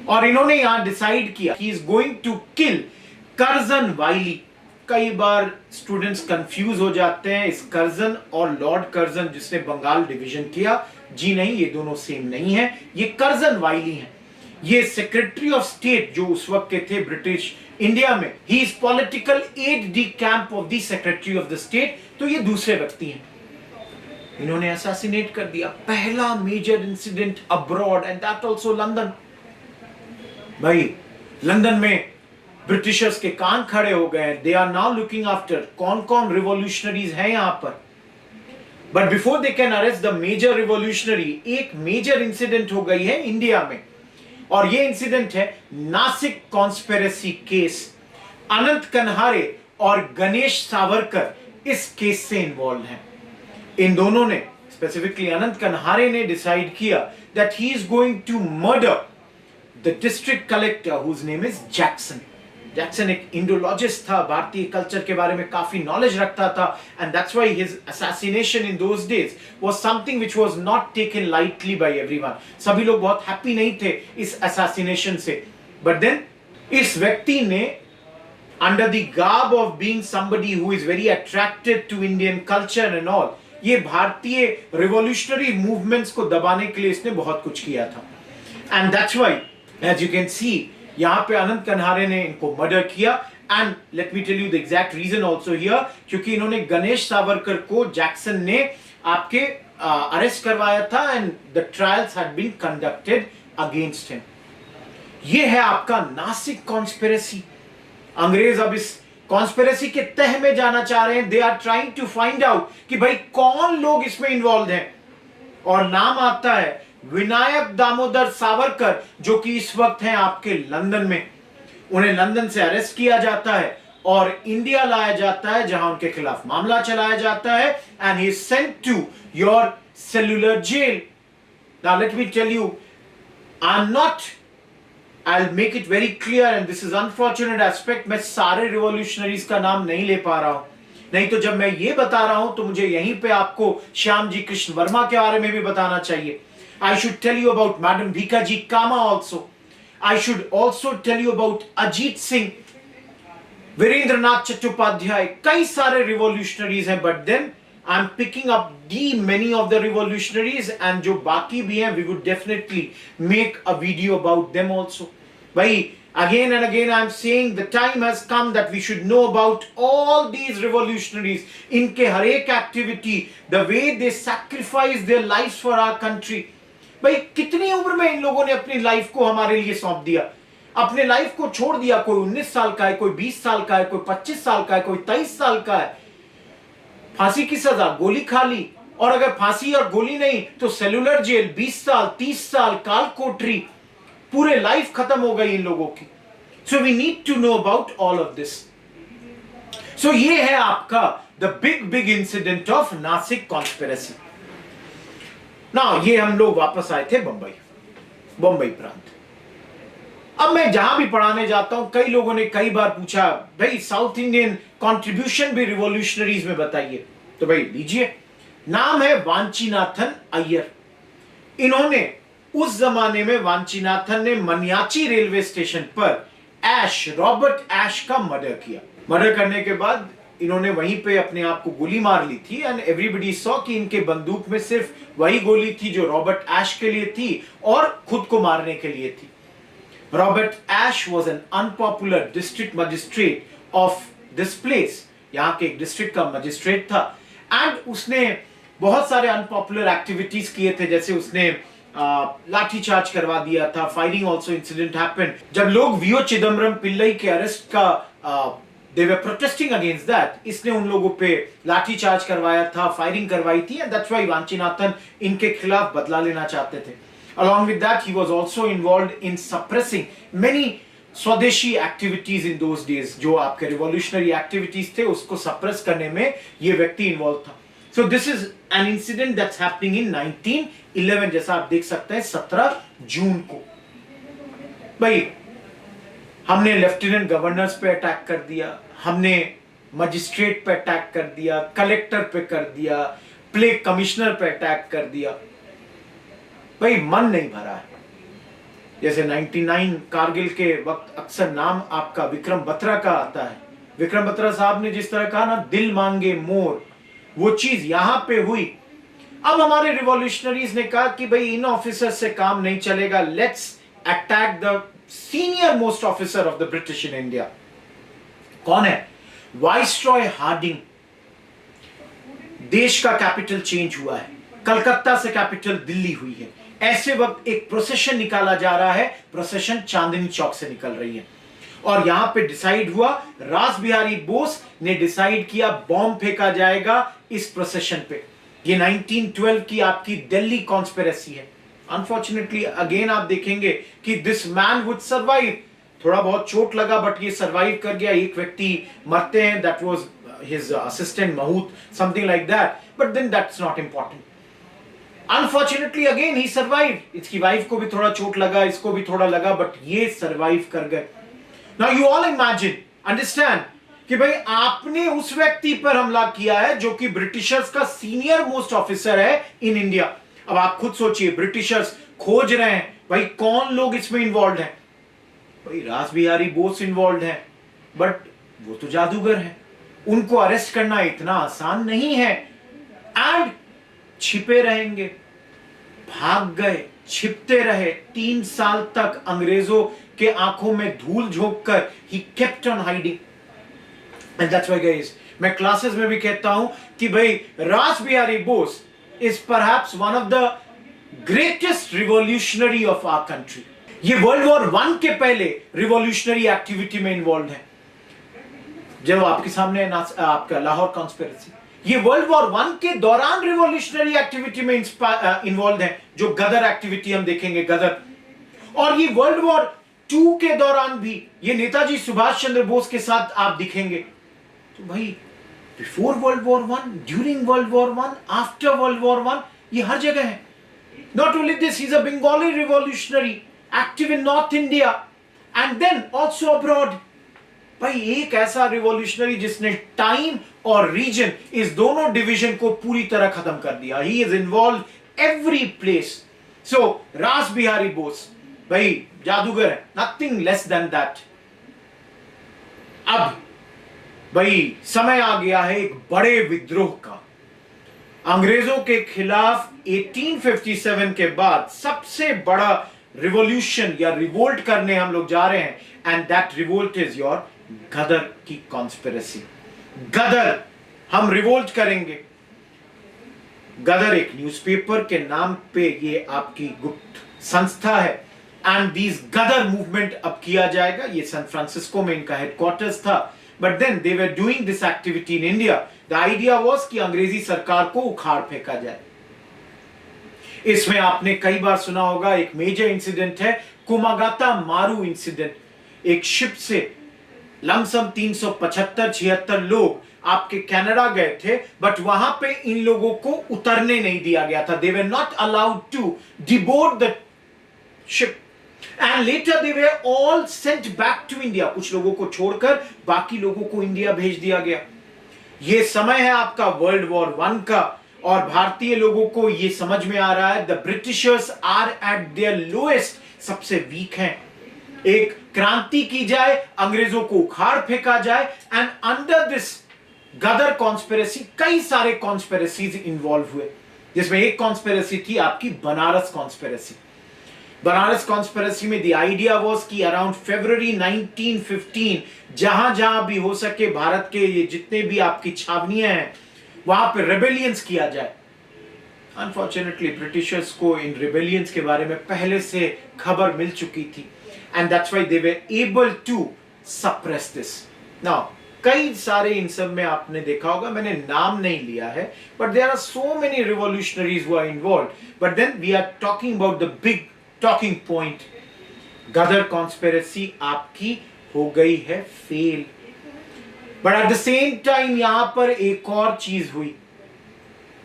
S2: और इन्होंने यहां डिसाइड किया कि is going to kill Curzon Wyllie. कई बार स्टूडेंट्स कंफ्यूज हो जाते हैं इस कर्जन और लॉर्ड कर्जन जिसने बंगाल डिवीजन किया। जी नहीं, ये दोनों सेम नहीं है। ये कर्जन वाइली हैं। ये सेक्रेटरी ऑफ स्टेट जो उस वक्त के थे ब्रिटिश इंडिया में, he is political Ed D camp of the secretary of the state. तो ये दूसरे व्यक्ति हैं। इन्होंने असैसिनेट कर दिया। पहला major incident abroad and that also London. भाई लंदन में ब्रिटिशर्स के कान खड़े हो गए। They are now looking after कौन कौन रिवॉल्यूशनरीज हैं यहां पर। But before they can arrest the major revolutionary, एक मेजर इंसिडेंट हो गई है इंडिया में और ये इंसिडेंट है नासिक कॉन्स्पिरेसी केस। अनंत कन्हारे और गणेश सावरकर इस केस से इन्वॉल्व हैं। इन दोनों ने, स्पेसिफिकली अनंत कन्हारे ने डिसाइड किया that he is going to murder the district collector whose name is Jackson. Jackson एक इंडोलॉजिस्ट था, भारतीय कल्चर के बारे में काफी नॉलेज रखता था and that's why his assassination in those days was something which was not taken lightly by everyone. सभी लोग बहुत हैप्पी नहीं थे इस असैसिनेशन से, बट देन इस व्यक्ति ने under the garb of being somebody who is very attracted to Indian culture and all, ये भारतीय रिवॉल्यूशनरी मूवमेंट्स को दबाने के लिए इसने बहुत कुछ किया था and that's why as you can see यहां पे अनंत कन्हारे ने इनको मर्डर किया। And let me tell you the exact reason also here, क्योंकि इन्होंने गणेश सावरकर को जैक्सन ने आपके अरेस्ट करवाया था and the trials had been conducted against him. ये है आपका नासिक कॉन्स्पिरेसी। अंग्रेज अब इस कॉन्स्पिरेसी के तह में जाना चाह रहे हैं। They are trying to find out कि भाई कौन लोग इसमें इन्वॉल्व हैं और नाम आता है विनायक दामोदर सावरकर, जो कि इस वक्त हैं आपके लंदन में। उन्हें लंदन से अरेस्ट किया जाता है और इंडिया लाया जाता है जहां उनके खिलाफ मामला चलाया जाता है and he is sent to your cellular jail. Now let me tell you, I am not, I will make it very clear and this is unfortunate aspect, मैं सारे रिवॉल्यूशनरीज का नाम नहीं ले पा रहा हूं, नहीं तो जब मैं ये बता रहा हूं तो मुझे यहीं पे आपको श्याम जी कृष्ण वर्मा के बारे में भी बताना चाहिए। I should tell you about Madam Bhikaji Kama also. I should also tell you about Ajit Singh, Virendranath Chattopadhyay. कई सारे revolutionaries हैं, but then I'm picking up the many of the revolutionaries and जो बाकी भी हैं, we would definitely make a video about them also. भाई again and again I'm saying the time has come that we should know about all these revolutionaries. इनके हर एक activity, the way they sacrifice their lives for our country. भाई कितनी उम्र में इन लोगों ने अपनी लाइफ को हमारे लिए सौंप दिया, अपने लाइफ को छोड़ दिया। कोई 19 साल का है, कोई 20 साल का है, कोई 25 साल का है, कोई 23 साल का है। फांसी की सजा, गोली खा ली, और अगर फांसी और गोली नहीं तो सेलुलर जेल, 20 साल 30 साल काल कोठरी, पूरे लाइफ खत्म हो गई इन लोगों की। So we need to know about all of this. So ये है आपका the big incident of Nashik conspiracy. ना ये हम लोग वापस आए थे बंबई प्रांत। अब मैं जहां भी पढ़ाने जाता हूं, कई लोगों ने कई बार पूछा भाई साउथ इंडियन कंट्रीब्यूशन भी रिवॉल्यूशनरीज में बताइए, तो भाई लीजिए, नाम है वांचीनाथन अय्यर। इन्होंने उस जमाने में वांचीनाथन ने मनियाची रेलवे स्टेशन पर रॉबर्ट ऐश का मर्डर किया। मर्डर करने के बाद इन्होंने वहीं पे अपने आप को गोली मार ली थी एंड एवरीबडी सॉ कि इनके बंदूक में सिर्फ वही गोली थी जो रॉबर्ट एश के लिए थी और खुद को मारने के लिए थी। Robert Ash was an unpopular district magistrate of this place, यहाँ के एक डिस्ट्रिक्ट का मजिस्ट्रेट था एंड उसने बहुत सारे अनपॉपुलर एक्टिविटीज किए थे, जैसे उसने लाठीचार्ज करवा दिया था। फायरिंग ऑल्सो इंसिडेंट हैपेंड जब लोग वीओ चिदम्बरम पिल्लई के अरेस्ट का दे वर प्रोटेस्टिंग अगेंस्ट दैट, इसने उन लोगों पे लाठीचार्ज करवाया था, फायरिंग करवाई थी एंड दैट्स व्हाई वांचीनाथन इनके खिलाफ बदला लेना चाहते थे। Along with that, he was also involved in suppressing many स्वदेशी एक्टिविटीज इन दोज डेज, जो आपके रिवॉल्यूशनरी एक्टिविटीज थे उसको सप्रेस करने में ये व्यक्ति इन्वॉल्व था। सो this is an incident that's happening in 1911, जैसा आप देख सकते हैं 17 जून को। भाई हमने लेफ्टिनेंट गवर्नर्स पे अटैक कर दिया, हमने मजिस्ट्रेट पे अटैक कर दिया, कलेक्टर पे कर दिया, प्लेग कमिश्नर पे अटैक कर दिया, भाई मन नहीं भरा है। जैसे 99 कारगिल के वक्त अक्सर नाम आपका विक्रम बत्रा का आता है। विक्रम बत्रा साहब ने जिस तरह कहा ना, दिल मांगे मोर, वो चीज यहां पे हुई। अब हमारे रिवॉल्यूशनरीज ने कहा कि भाई इन ऑफिसर से काम नहीं चलेगा, let's attack the senior most officer of the British in India. कौन है? Viceroy Hardinge. देश का कैपिटल चेंज हुआ है, कलकत्ता से कैपिटल दिल्ली हुई है। ऐसे वक्त एक प्रोसेशन निकाला जा रहा है, प्रोसेशन चांदनी चौक से निकल रही है और यहां पे डिसाइड हुआ, रास बिहारी बोस ने डिसाइड किया बॉम्ब फेंका जाएगा इस प्रोसेशन पे। ये 1912 की आपकी दिल्ली कॉन्स्पिरेसी है। अनफॉर्चुनेटली अगेन आप देखेंगे कि दिस मैन वुड सर्वाइव। थोड़ा बहुत चोट लगा बट ये सर्वाइव कर गया। एक व्यक्ति मरते हैं, दैट वाज हिज असिस्टेंट महूत, something like that, but then that's not important. Unfortunately again he survive. इसकी वाइफ को भी थोड़ा चोट लगा, इसको भी थोड़ा लगा, बट ये सर्वाइव कर गए। Now you all imagine, understand कि भाई आपने उस व्यक्ति पर हमला किया है जो कि ब्रिटिशर्स का सीनियर मोस्ट ऑफिसर है इन इंडिया। अब आप खुद सोचिए, ब्रिटिशर्स खोज रहे हैं भाई कौन लोग इसमें इन्वॉल्व हैं। भाई रास बिहारी बोस इन्वॉल्व हैं, बट वो तो जादूगर हैं, उनको अरेस्ट करना इतना आसान नहीं है। एंड छिपे रहेंगे, भाग गए, छिपते रहे 3 साल तक अंग्रेजों के आंखों में धूल झोंक कर he kept on hiding. And that's why guys, मैं क्लासेस में भी कहता हूं कि भाई Ras Behari Bose is perhaps one of the greatest revolutionary of our country. ये वर्ल्ड वॉर 1 के पहले रिवॉल्यूशनरी एक्टिविटी में इन्वॉल्व है। जब आपके सामने आपका लाहौर कॉन्स्पिरेसी, ये वर्ल्ड वॉर 1 के दौरान रिवॉल्यूशनरी एक्टिविटी में इन्वॉल्व है, जो गदर एक्टिविटी हम देखेंगे, गदर। और ये वर्ल्ड वॉर 2 के दौरान भी ये नेताजी सुभाष चंद्र बोस के साथ आप दिखेंगे। तो भाई before world war 1, during world war 1, after world war 1, ये हर जगह है। Not only this, he is a Bengali revolutionary active in north India and then also abroad. भाई एक ऐसा रिवॉल्यूशनरी जिसने टाइम और रीजन, इस दोनों डिवीजन को पूरी तरह खत्म कर दिया। He is involve every place. So Rash Behari Bose भाई जादूगर है, नथिंग लेस देन दैट। अब भाई समय आ गया है एक बड़े विद्रोह का। अंग्रेजों के खिलाफ 1857 के बाद सबसे बड़ा रिवॉल्यूशन या रिवोल्ट करने हम लोग जा रहे हैं, and that revolt is your Ghadar की कॉन्स्पिरेसी। गदर हम रिवोल्ट करेंगे। गदर एक न्यूज़पेपर के नाम पे ये आपकी गुप्त संस्था है एंड दिस गदर मूवमेंट अब किया जाएगा। ये सैन फ्रांसिस्को में इनका हेडक्वार्टर्स था, but then they were doing this activity in India. The idea was कि अंग्रेजी सरकार को उखाड़ फेंका जाए। इसमें आपने कई बार सुना होगा, एक मेजर इंसिडेंट है कुमागाता मारू इंसिडेंट। एक शिप से लमसम 375-76 लोग आपके कनाडा गए थे, बट वहां पे इन लोगों को उतरने नहीं दिया गया था। They were not allowed to deboard the ship and later they were all sent back to India. कुछ लोगों को छोड़कर बाकी लोगों को इंडिया भेज दिया गया। यह समय है आपका वर्ल्ड वॉर 1 का, और भारतीय लोगों को यह समझ में आ रहा है the Britishers are at their lowest, सबसे वीक हैं। एक क्रांति की जाए, अंग्रेजों को उखाड़ फेंका जाए, and under this Ghadar conspiracy, कई सारे कॉन्स्पिरेसीज इन्वॉल्व हुए, जिसमें एक कॉन्स्पिरेसी थी आपकी बनारस कॉन्स्पिरेसी। बनारस कॉन्स्पिरेसी में द आइडिया वाज कि अराउंड फरवरी 1915 जहां जहां भी हो सके भारत के ये जितने भी आपकी छावनियां हैं वहां पे रेबेलियंस किया जाए। अनफॉर्चुनेटली ब्रिटिशर्स को इन रेबेलियंस के बारे में पहले से खबर मिल चुकी थी, and that's why they were able to suppress this. Now कई सारे इन सब में आपने देखा होगा, मैंने नाम नहीं लिया है, but there are so many revolutionaries who are involved, but then we are talking about the big talking point. Ghadar conspiracy आपकी हो गई है fail, but at the same time यहां पर एक और चीज हुई।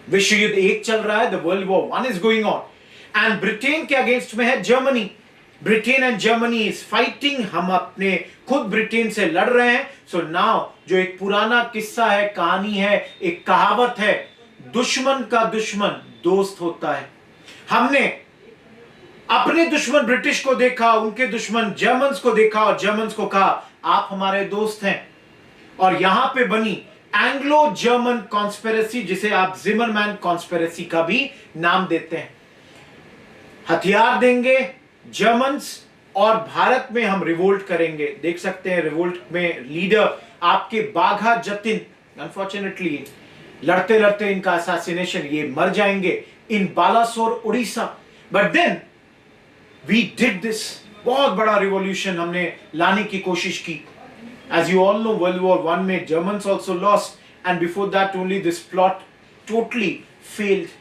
S2: विश्व युद्ध एक चल रहा है, the world war one is going on, and Britain के अगेंस्ट में है Germany. Britain and Germany is fighting, हम अपने खुद ब्रिटेन से लड़ रहे हैं। सो नाउ जो एक पुराना किस्सा है, कहानी है, एक कहावत है, दुश्मन का दुश्मन दोस्त होता है। हमने अपने दुश्मन ब्रिटिश को देखा, उनके दुश्मन जर्मन्स को देखा, और जर्मन्स को कहा आप हमारे दोस्त हैं। और यहां पे बनी एंग्लो जर्मन कॉन्स्पिरेसी, जिसे आप जिमरमैन कॉन्स्पिरेसी का भी नाम देते हैं। हथियार देंगे जर्मन्स और भारत में हम रिवोल्ट करेंगे। देख सकते हैं रिवोल्ट में लीडर आपके बाघा जतिन, अनफॉर्चुनेटली लड़ते लड़ते इनका असैसिनेशन, ये मर जाएंगे in Balasore Orissa. But then we did this, बहुत बड़ा रिवॉल्यूशन हमने लाने की कोशिश की। As you all know, World War I में Germans also lost, and before that only this plot totally failed.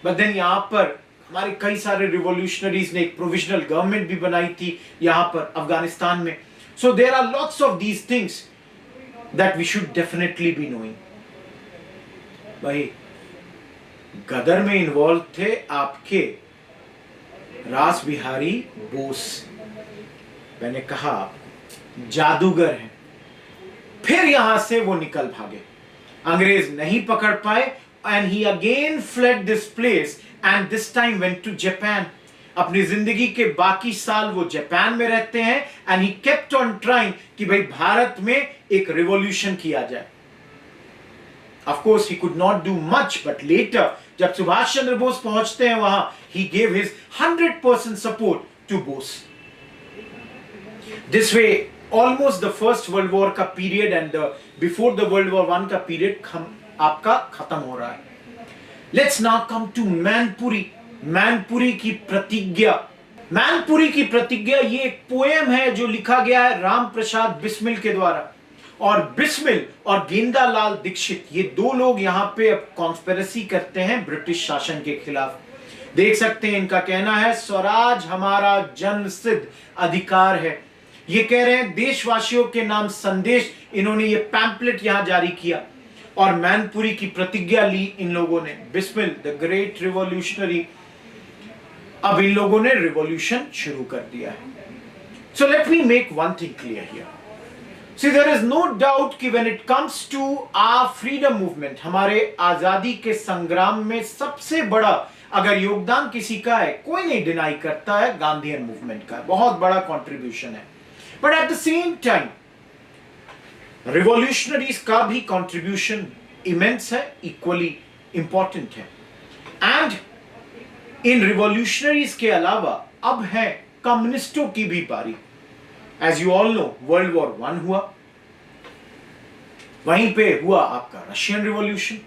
S2: But then यहाँ पर हमारे कई सारे रिवॉल्यूशनरीज ने एक प्रोविजनल गवर्नमेंट भी बनाई थी यहाँ पर अफगानिस्तान में। So there are lots of these things that we should definitely be knowing. भाई गदर में इन्वॉल्व थे आपके रास बिहारी बोस, मैंने कहा जादूगर हैं। फिर यहां से वो निकल भागे, अंग्रेज नहीं पकड़ पाए, and he again fled this place and this time went to Japan. अपनी जिंदगी के बाकी साल वो जापान में रहते हैं, and he kept on trying कि भाई भारत में एक रिवॉल्यूशन किया जाए। Of course he could not do much, but later जब सुभाष चंद्र बोस पहुंचते हैं वहां, he gave his 100% support to Bose. This way almost the first world war का period and before the world war one का पीरियड आपका खत्म हो रहा है। Let's now come to Mainpuri. Mainpuri की प्रतिज्ञा। मैनपुरी की प्रतिज्ञा ये एक पोएम है जो लिखा गया है राम प्रसाद बिस्मिल के द्वारा, और बिस्मिल और गेंदालाल दीक्षित ये दो लोग यहाँ पे अब कॉन्स्पिरेसी करते हैं ब्रिटिश शासन के खिलाफ। देख सकते हैं इनका कहना है स्वराज हमारा जन्मसिद्ध अधिकार है। ये कह रहे हैं देशवासियों के नाम संदेश, इन्होंने ये पैम्पलेट यहां जारी किया और मैनपुरी की प्रतिज्ञा ली इन लोगों ने। बिस्मिल द ग्रेट रिवॉल्यूशनरी, अब इन लोगों ने रिवॉल्यूशन शुरू कर दिया है। So let me make one thing clear here. See there is no doubt कि when it comes to our freedom movement, हमारे आजादी के संग्राम में सबसे बड़ा अगर योगदान किसी का है, कोई नहीं डिनाई करता है, गांधीयन मूवमेंट का बहुत बड़ा कंट्रीब्यूशन है। But at the same time revolutionaries का भी कंट्रीब्यूशन इमेंस है, इक्वली इंपॉर्टेंट है। एंड इन रिवॉल्यूशनरीज के अलावा अब है कम्युनिस्टों की भी बारी। As you all know world war one हुआ, वहीं पे हुआ आपका रशियन रिवॉल्यूशन।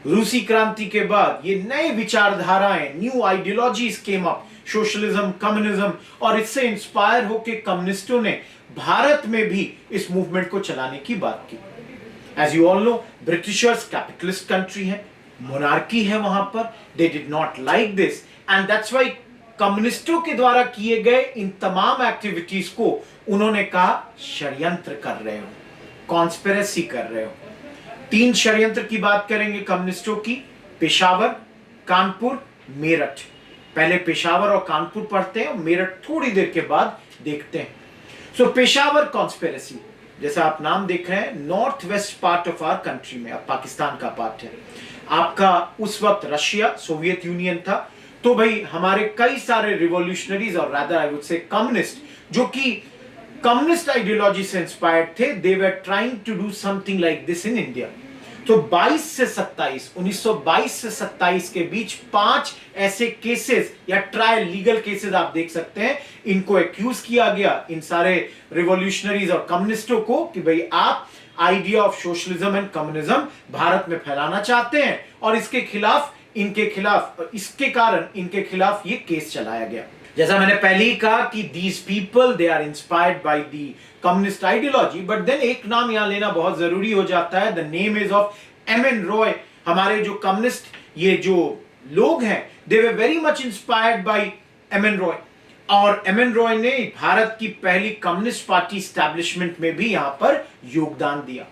S2: रूसी क्रांति के बाद ये नए विचारधाराएं, new ideologies came up, socialism, communism, और इससे इंस्पायर होकर कम्युनिस्टों ने भारत में भी इस मूवमेंट को चलाने की बात की। As you all know Britishers capitalist country है, मोनार्की है वहां पर, they did not like this, and that's why कम्युनिस्टों के द्वारा किए गए इन तमाम एक्टिविटीज को उन्होंने कहा षड्यंत्र कर रहे हो, कॉन्स्पिरेसी कर रहे हो। 3 षड्यंत्र की बात करेंगे कम्युनिस्टों की, पेशावर, कानपुर, मेरठ। पहले पेशावर और कानपुर पढ़ते हैं, मेरठ थोड़ी देर के बाद देखते हैं। सो पेशावर कॉन्स्पिरेसी, जैसा आप नाम देख रहे हैं, north west part of our country में, अब पाकिस्तान का पार्ट है आपका। उस वक्त रशिया, सोवियत यूनियन था, तो भाई हमारे कई सारे रिवॉल्यूशनरीज और rather I would say communist, जो कि कम्युनिस्ट आइडियोलॉजी से इंस्पायर्ड थे, they were trying to do something like this in India. तो 1922 से 27 के बीच 5 ऐसे केसेस या ट्रायल लीगल केसेस आप देख सकते हैं, इनको एक्यूज किया गया, इन सारे रिवॉल्यूशनरीज और कम्युनिस्टों को, कि भाई आप idea of socialism and communism Bharat में फैलाना चाहते हैं, और इसके कारण इनके खिलाफ ये केस चलाया गया। जैसा मैंने पहले ही कहा कि these people they are inspired by the communist ideology, but then एक नाम यहां लेना बहुत जरूरी हो जाता है। The name is of M N. Roy. हमारे जो कम्युनिस्ट ये जो लोग हैं, they were very much inspired by M N. Roy, और एम.एन. रॉय ने भारत की पहली कम्युनिस्ट पार्टी एस्टैब्लिशमेंट में भी यहां पर योगदान दिया।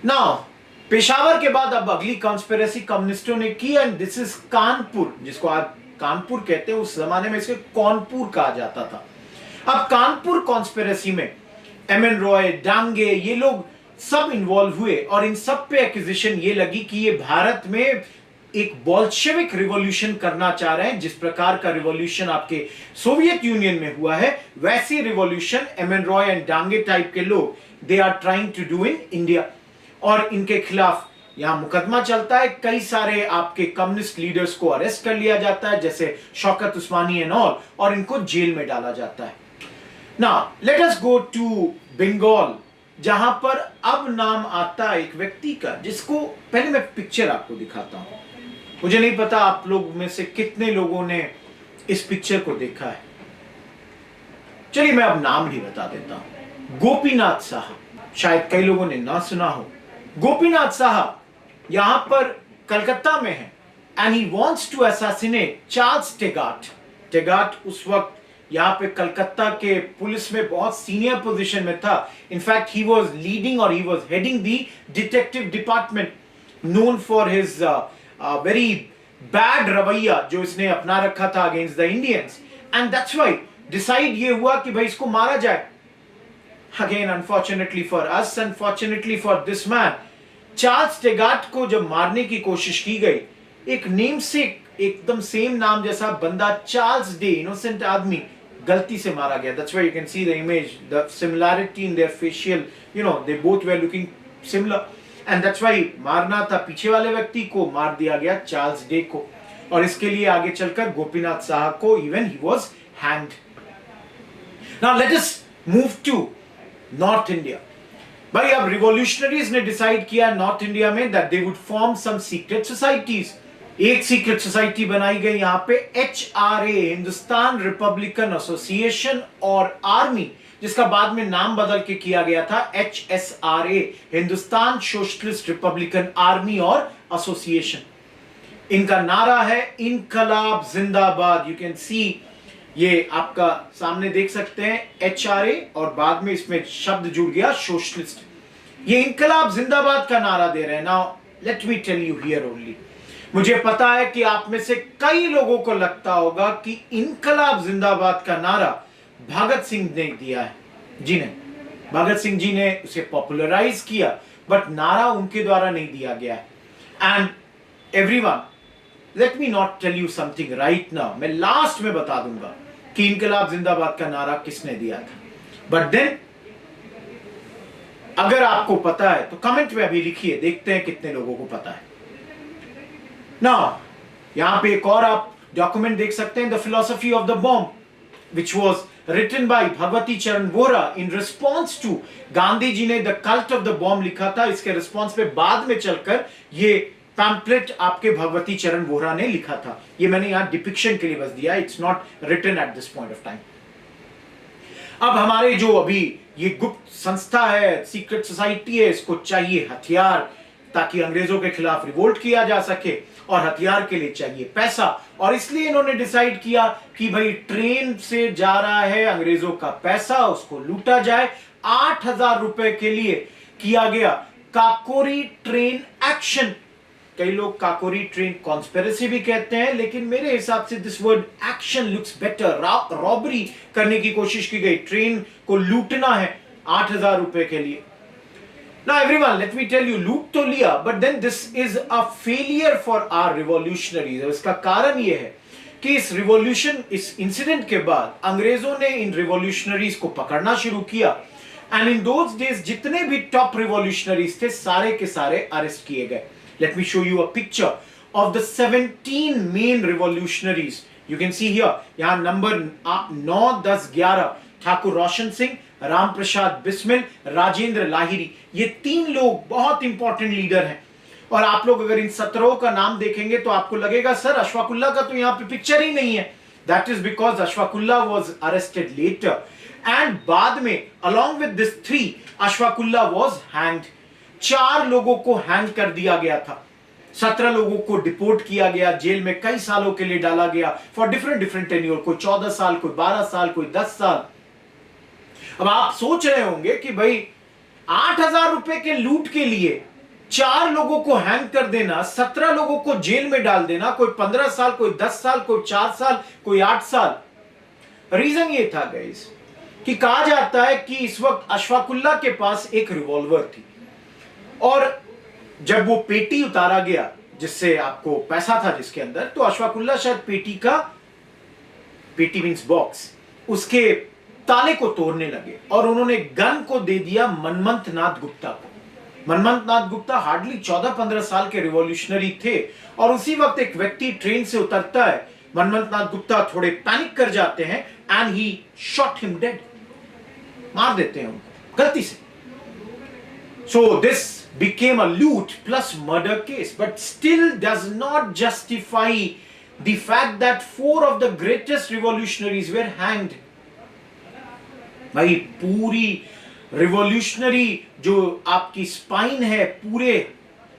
S2: नाउ पेशावर के बाद अब अगली कॉन्स्पिरेसी कम्युनिस्टों ने की, एंड दिस इज कानपुर, जिसको आज कानपुर कहते हैं, उस जमाने में इसे कानपुर कहा जाता था। अब कानपुर कॉन्स्पिरेसी में एम.एन. रॉय, डांगे, ये लोग सब इन्वॉल्व हुए, और इन सब पे एक्विजिशन ये लगी कि ये भारत में एक बोल्शेविक रिवॉल्यूशन करना चाह रहे हैं। जिस प्रकार का रिवॉल्यूशन आपके सोवियत यूनियन में हुआ है, वैसी revolution MN. Roy and Dange type के लोग they are trying to do in India, और इनके खिलाफ यहां मुकदमा चलता है। कई सारे आपके कम्युनिस्ट लीडर्स को अरेस्ट कर लिया जाता है, जैसे शौकत उस्मानी एंड ऑल, और इनको जेल में डाला जाता है। Now let us go to Bengal, जहां पर अब नाम आता है एक व्यक्ति का, जिसको पहले मैं पिक्चर आपको दिखाता हूं। मुझे नहीं पता आप लोग में से कितने लोगों ने इस पिक्चर को देखा है। चलिए मैं अब नाम भी बता देता हूं। गोपीनाथ साहब, शायद कई लोगों ने ना सुना हो। गोपीनाथ साहब यहां पर कलकत्ता में है, and he wants to assassinate Charles Tegart. Tegart उस वक्त यहां पे कलकत्ता के पुलिस में बहुत सीनियर पोजीशन में था। इनफैक्ट ही वाज लीडिंग और he was heading the detective department, known for his very bad रवैया जो इसने अपना रखा था against the Indians, and that's why decide ये हुआ कि भाई इसको मारा जाए। Again unfortunately for us, unfortunately for this man, Charles Tegart को जब मारने की कोशिश की गई, एक नेम से एकदम सेम नाम जैसा बंदा चार्ल्स डे, इनोसेंट आदमी, गलती से मारा गया। That's why you can see the image, the similarity in their facial, they both were looking similar, and that's why मारना था पीछे वाले व्यक्ति को, मार दिया गया चार्ल्स डे को, और इसके लिए आगे चलकर गोपीनाथ साहब को even he was hanged. Now let us move to North India. भाई अब रिवॉल्यूशनरीज ने डिसाइड किया नॉर्थ इंडिया में that they would form some secret societies. एक सीक्रेट सोसाइटी बनाई गई यहां पे, HRA, हिंदुस्तान रिपब्लिकन एसोसिएशन और आर्मी, जिसका बाद में नाम बदल के किया गया था HSRA, Hindustan socialist Republican army और एसोसिएशन। इनका नारा है इनकलाब जिंदाबाद। यू कैन सी, ये आपका सामने देख सकते हैं HRA, और बाद में इसमें शब्द जुड़ गया सोशलिस्ट। ये इनकलाब जिंदाबाद का नारा दे रहे हैं। Now let me tell you here only, मुझे पता है कि आप में से कई लोगों को लगता होगा कि इनकलाब जिंदाबाद का नारा भगत सिंह ने दिया है। जी नहीं, भगत सिंह जी ने उसे पॉपुलराइज किया, बट नारा उनके द्वारा नहीं दिया गया है। And everyone, let me not tell you something right now, मैं लास्ट में बता दूंगा कि इनकलाब जिंदाबाद का नारा किसने दिया था। बट देन अगर आपको पता है तो कमेंट में अभी लिखिए, देखते हैं कितने लोगों को पता है। नाउ यहां पे एक और आप डॉक्यूमेंट देख सकते हैं, the philosophy of the bomb, which was written by Bhagwati Charan Vohra in response to Gandhi ji ने the cult of the bomb लिखा था। इसके रिस्पॉन्स पे बाद में चलकर ये पैम्पलेट आपके भगवती चरण वोहरा ने लिखा था। ये मैंने यहां डिपिक्शन के लिए बस दिया, it's not written at this point of time. अब हमारे जो अभी ये गुप्त संस्था है, सीक्रेट सोसाइटी है, इसको चाहिए हथियार ताकि अंग्रेजों के खिलाफ रिवोल्ट किया जा सके, और हथियार के लिए चाहिए पैसा, और इसलिए इन्होंने डिसाइड किया कि भाई ट्रेन से जा रहा है अंग्रेजों का पैसा, उसको लूटा जाए। 8,000 रुपए के लिए किया गया काकोरी ट्रेन एक्शन। कई लोग काकोरी ट्रेन कॉन्स्पिरेसी भी कहते हैं, लेकिन मेरे हिसाब से this word action looks better. Robbery करने की कोशिश की गई, ट्रेन को लूटना है 8,000 रुपए के लिए। Now everyone, let me tell you, लूट तो लिया, but then this is a failure for our revolutionaries। इसका कारण यह है कि इस रिवॉल्यूशन, इस इंसिडेंट के बाद अंग्रेजों ने इन रिवॉल्यूशनरीज को पकड़ना शुरू किया, एंड इन दोज डेज जितने भी टॉप रिवॉल्यूशनरीज थे सारे के सारे अरेस्ट किए गए. Let me show you a picture of the 17 main revolutionaries. You can see here, यहां नंबर 9, 10, 11 ठाकुर रोशन सिंह, राम प्रसाद बिस्मिल, राजेंद्र लाहिरी. ये 3 लोग बहुत इंपॉर्टेंट लीडर हैं. और आप लोग अगर इन 17 का नाम देखेंगे तो आपको लगेगा सर अशफाकुल्ला का तो यहां पे पिक्चर ही नहीं है. That is because Ashfaqullah was arrested later and बाद में along with this 3 Ashfaqullah was hanged. 4 लोगों को हैंग कर दिया गया था. 17 लोगों को डिपोर्ट किया गया, जेल में कई सालों के लिए डाला गया फॉर डिफरेंट टेन्योर. कोई 14 साल, कोई 12 साल, कोई 10 साल. अब आप सोच रहे होंगे कि भाई 8,000 रुपए के लूट के लिए 4 लोगों को हैंग कर देना, 17 लोगों को जेल में डाल देना, कोई 15 साल, कोई 10 साल, कोई 4 साल, कोई 8 साल. रीजन ये था गाइस कि कहा जाता है कि इस वक्त अशफाकुल्ला के पास एक रिवॉल्वर थी और जब वो पेटी उतारा गया जिससे आपको पैसा था जिसके अंदर, तो अशफाकुल्ला शायद पेटी मींस बॉक्स, उसके ताले को तोड़ने लगे और उन्होंने गन को दे दिया मनमंत नाथ गुप्ता को. मनमंत नाथ गुप्ता हार्डली 14-15 साल के रिवॉल्यूशनरी थे और उसी वक्त एक व्यक्ति ट्रेन से उतरता है. मनमंत नाथ गुप्ता थोड़े पैनिक कर जाते हैं and he shot him dead. मार देते हैं उनको गलती से. So this became a loot plus murder case, but still does not justify the fact that 4 of the greatest revolutionaries were hanged. भाई पूरी रिवॉल्यूशनरी जो आपकी स्पाइन है,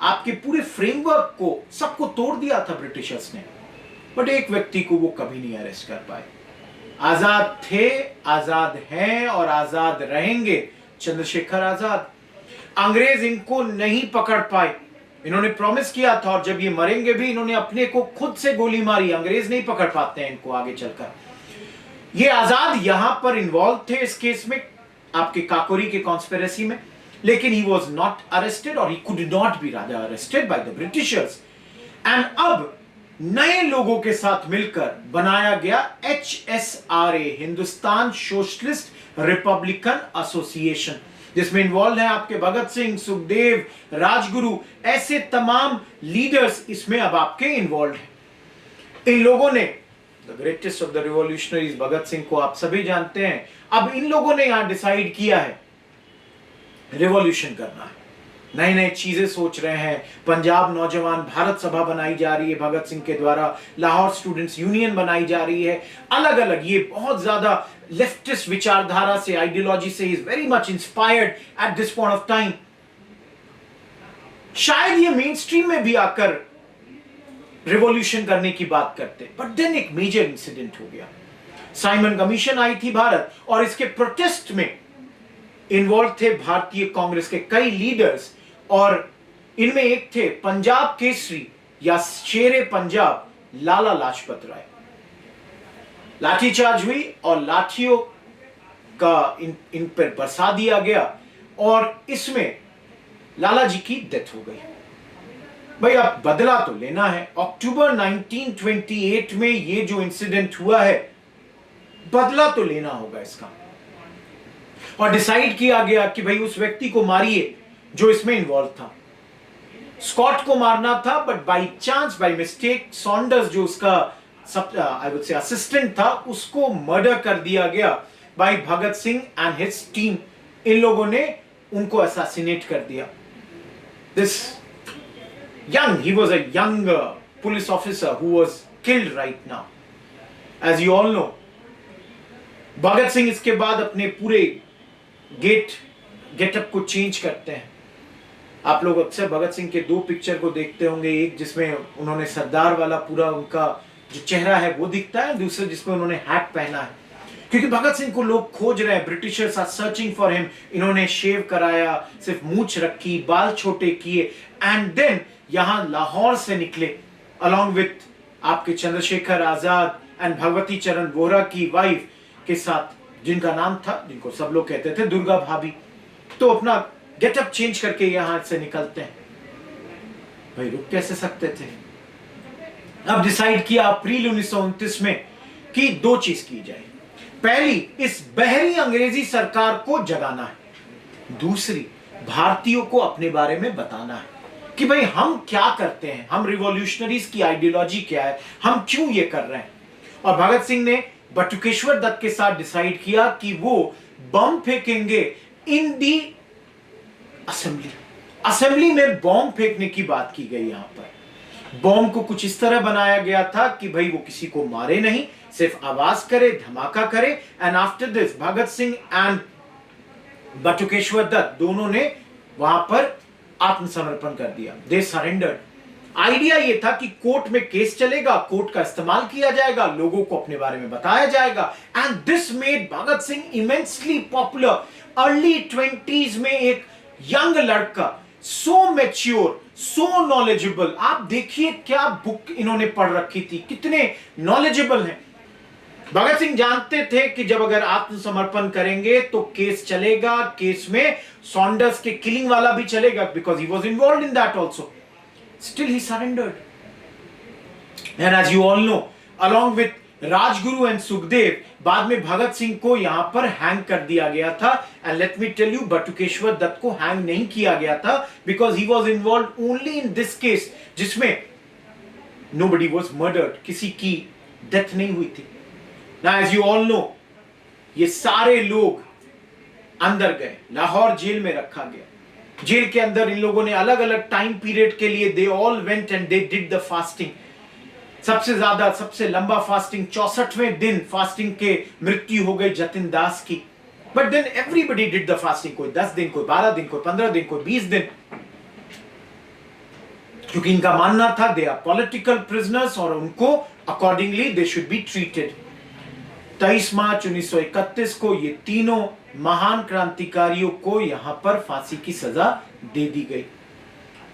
S2: आपके पूरे फ्रेमवर्क को सबको तोड़ दिया था ब्रिटिशर्स ने, बट एक व्यक्ति को वो कभी नहीं अरेस्ट कर पाए. आजाद थे, आजाद हैं और आजाद रहेंगे चंद्रशेखर आजाद. अंग्रेज इनको नहीं पकड़ पाए. इन्होंने प्रॉमिस किया था और जब ये मरेंगे भी इन्होंने अपने को खुद से गोली मारी. अंग्रेज नहीं पकड़ पाते हैं इनको आगे चलकर. ये आजाद यहां पर इन्वॉल्व थे इस केस में, आपके काकोरी के कॉन्स्पिरेसी में, लेकिन ही वॉज नॉट अरेस्टेड और ही could not be rather arrested by the Britishers. And अब नए लोगों के साथ मिलकर बनाया गया HSRA, Hindustan socialist Republican association, जिसमें इन्वॉल्व है आपके भगत सिंह, सुखदेव, राजगुरु, ऐसे तमाम लीडर्स इसमें अब आपके इन्वॉल्व हैं. इन लोगों ने, the greatest of the revolutionaries Bhagat Singh को आप सभी जानते हैं, अब इन लोगों ने यहां डिसाइड किया है रिवॉल्यूशन करना है. नई नई चीजें सोच रहे हैं. पंजाब नौजवान भारत सभा बनाई जा रही है भगत सिंह के द्वारा, लाहौर स्टूडेंट्स यूनियन बनाई जा रही है. अलग अलग ये बहुत ज्यादा लेफ्टिस्ट विचारधारा से, आइडियोलॉजी से is very much inspired eight this point of time. शायद ये मेन स्ट्रीम में भी आकर रिवॉल्यूशन करने की बात करते, बट देन एक मेजर इंसिडेंट हो गया. साइमन कमीशन आई थी भारत और इसके प्रोटेस्ट में इन्वॉल्व थे भारतीय कांग्रेस के कई लीडर्स और इनमें एक थे पंजाब केसरी या शेरे पंजाब लाला लाजपत राय. लाठीचार्ज हुई और लाठियों का इन पर बरसा दिया गया और इसमें लाला जी की डेथ हो गई. भाई अब बदला तो लेना है. अक्टूबर 1928 में ये जो इंसिडेंट हुआ है, बदला तो लेना होगा इसका. और डिसाइड किया गया कि भाई उस व्यक्ति को मारिए जो इसमें इन्वॉल्व था. स्कॉट को मारना था, but by chance, by mistake, Saunders जो उसका आई वुड से असिस्टेंट था, उसको मर्डर कर दिया गया by Bhagat Singh and his team. इन लोगों ने उनको असैसिनेट कर दिया. This he was a young police officer who was killed right now. As you all know, Bhagat Singh इसके बाद अपने पूरे गेटअप को चेंज करते हैं. आप लोग अक्सर भगत सिंह के 2 पिक्चर को देखते होंगे, एक जिसमें उन्होंने सरदार वाला पूरा उनका जो चेहरा है वो दिखता है, दूसरा जिसमें उन्होंने हैट पहना है, क्योंकि भगत सिंह को लोग खोज रहे हैं. Britishers are searching for him. इन्होंने शेव कराया, सिर्फ मूंछ रखी, बाल छोटे किए एंड देन यहां लाहौर से निकले अलॉन्ग विथ आपके चंद्रशेखर आजाद एंड भगवती चरण वोहरा की वाइफ के साथ, जिनका नाम था, जिनको सब लोग कहते थे दुर्गा भाभी. तो अपना गेटअप चेंज करके यहां से निकलते हैं. भाई रुक कैसे सकते थे. अब डिसाइड किया अप्रैल 1929 में कि 2 चीज की जाए. पहली, इस बहरी अंग्रेजी सरकार को जगाना है. दूसरी, भारतीयों को अपने बारे में बताना है कि भाई हम क्या करते हैं, हम रिवॉल्यूशनरीज की आइडियोलॉजी क्या है, हम क्यों ये कर रहे हैं। और भगत सिंह ने बटुकेश्वर दत्त के साथ डिसाइड किया कि वो बम फेंकेंगे इन दी असेंबली। असेंबली में बॉम्ब फेंकने की बात की गई। यहां पर बॉम्ब को कुछ इस तरह बनाया गया था कि भाई वो किसी को मारे नहीं, सिर्फ आवाज करे, धमाका करे। And after this Bhagat Singh and Batukeshwar Dutt दोनों ने वहां पर आत्मसमर्पण कर दिया। दे सरेंडर्ड। आइडिया ये था कि कोर्ट में केस चलेगा, कोर्ट का इस्तेमाल किया जाएगा, लोगों को अपने बारे में बताया जाएगा। And this made Bhagat Singh immensely popular. Early 20s में एक यंग लड़का, सो मैच्योर, सो नॉलेजेबल। आप देखिए क्या बुक इन्होंने पढ़ रखी थी, कितने नॉलेजेबल हैं। भगत सिंह जानते थे कि जब अगर आत्मसमर्पण करेंगे तो केस चलेगा, केस में सॉन्डर्स के किलिंग वाला भी चलेगा, because he was involve in that also. Still he surrendered. And as you all know, along with Rajguru and Sukhdev, बाद में भगत सिंह को यहां पर हैंग कर दिया गया था। And let me tell you, Batukeshwar Dutt को हैंग नहीं किया गया था because he was involve only in this case जिसमें nobody was murdered, किसी की डेथ नहीं हुई थी। Now as you all know, ये सारे लोग अंदर गए, लाहौर जेल में रखा गया। जेल के अंदर इन लोगों ने अलग अलग टाइम पीरियड के लिए they all went and they did the fasting. सबसे ज्यादा, सबसे लंबा फास्टिंग 64वें दिन फास्टिंग के मृत्यु हो गई जतिन दास की। But then everybody did the fasting, कोई 10 दिन, कोई 12 दिन, कोई 15 दिन, कोई 20 दिन, क्योंकि इनका मानना था दे आर पॉलिटिकल प्रिजनर्स और उनको accordingly they should be treated. 23 मार्च 1931 को ये तीनों महान क्रांतिकारियों को यहां पर फांसी की सजा दे दी गई।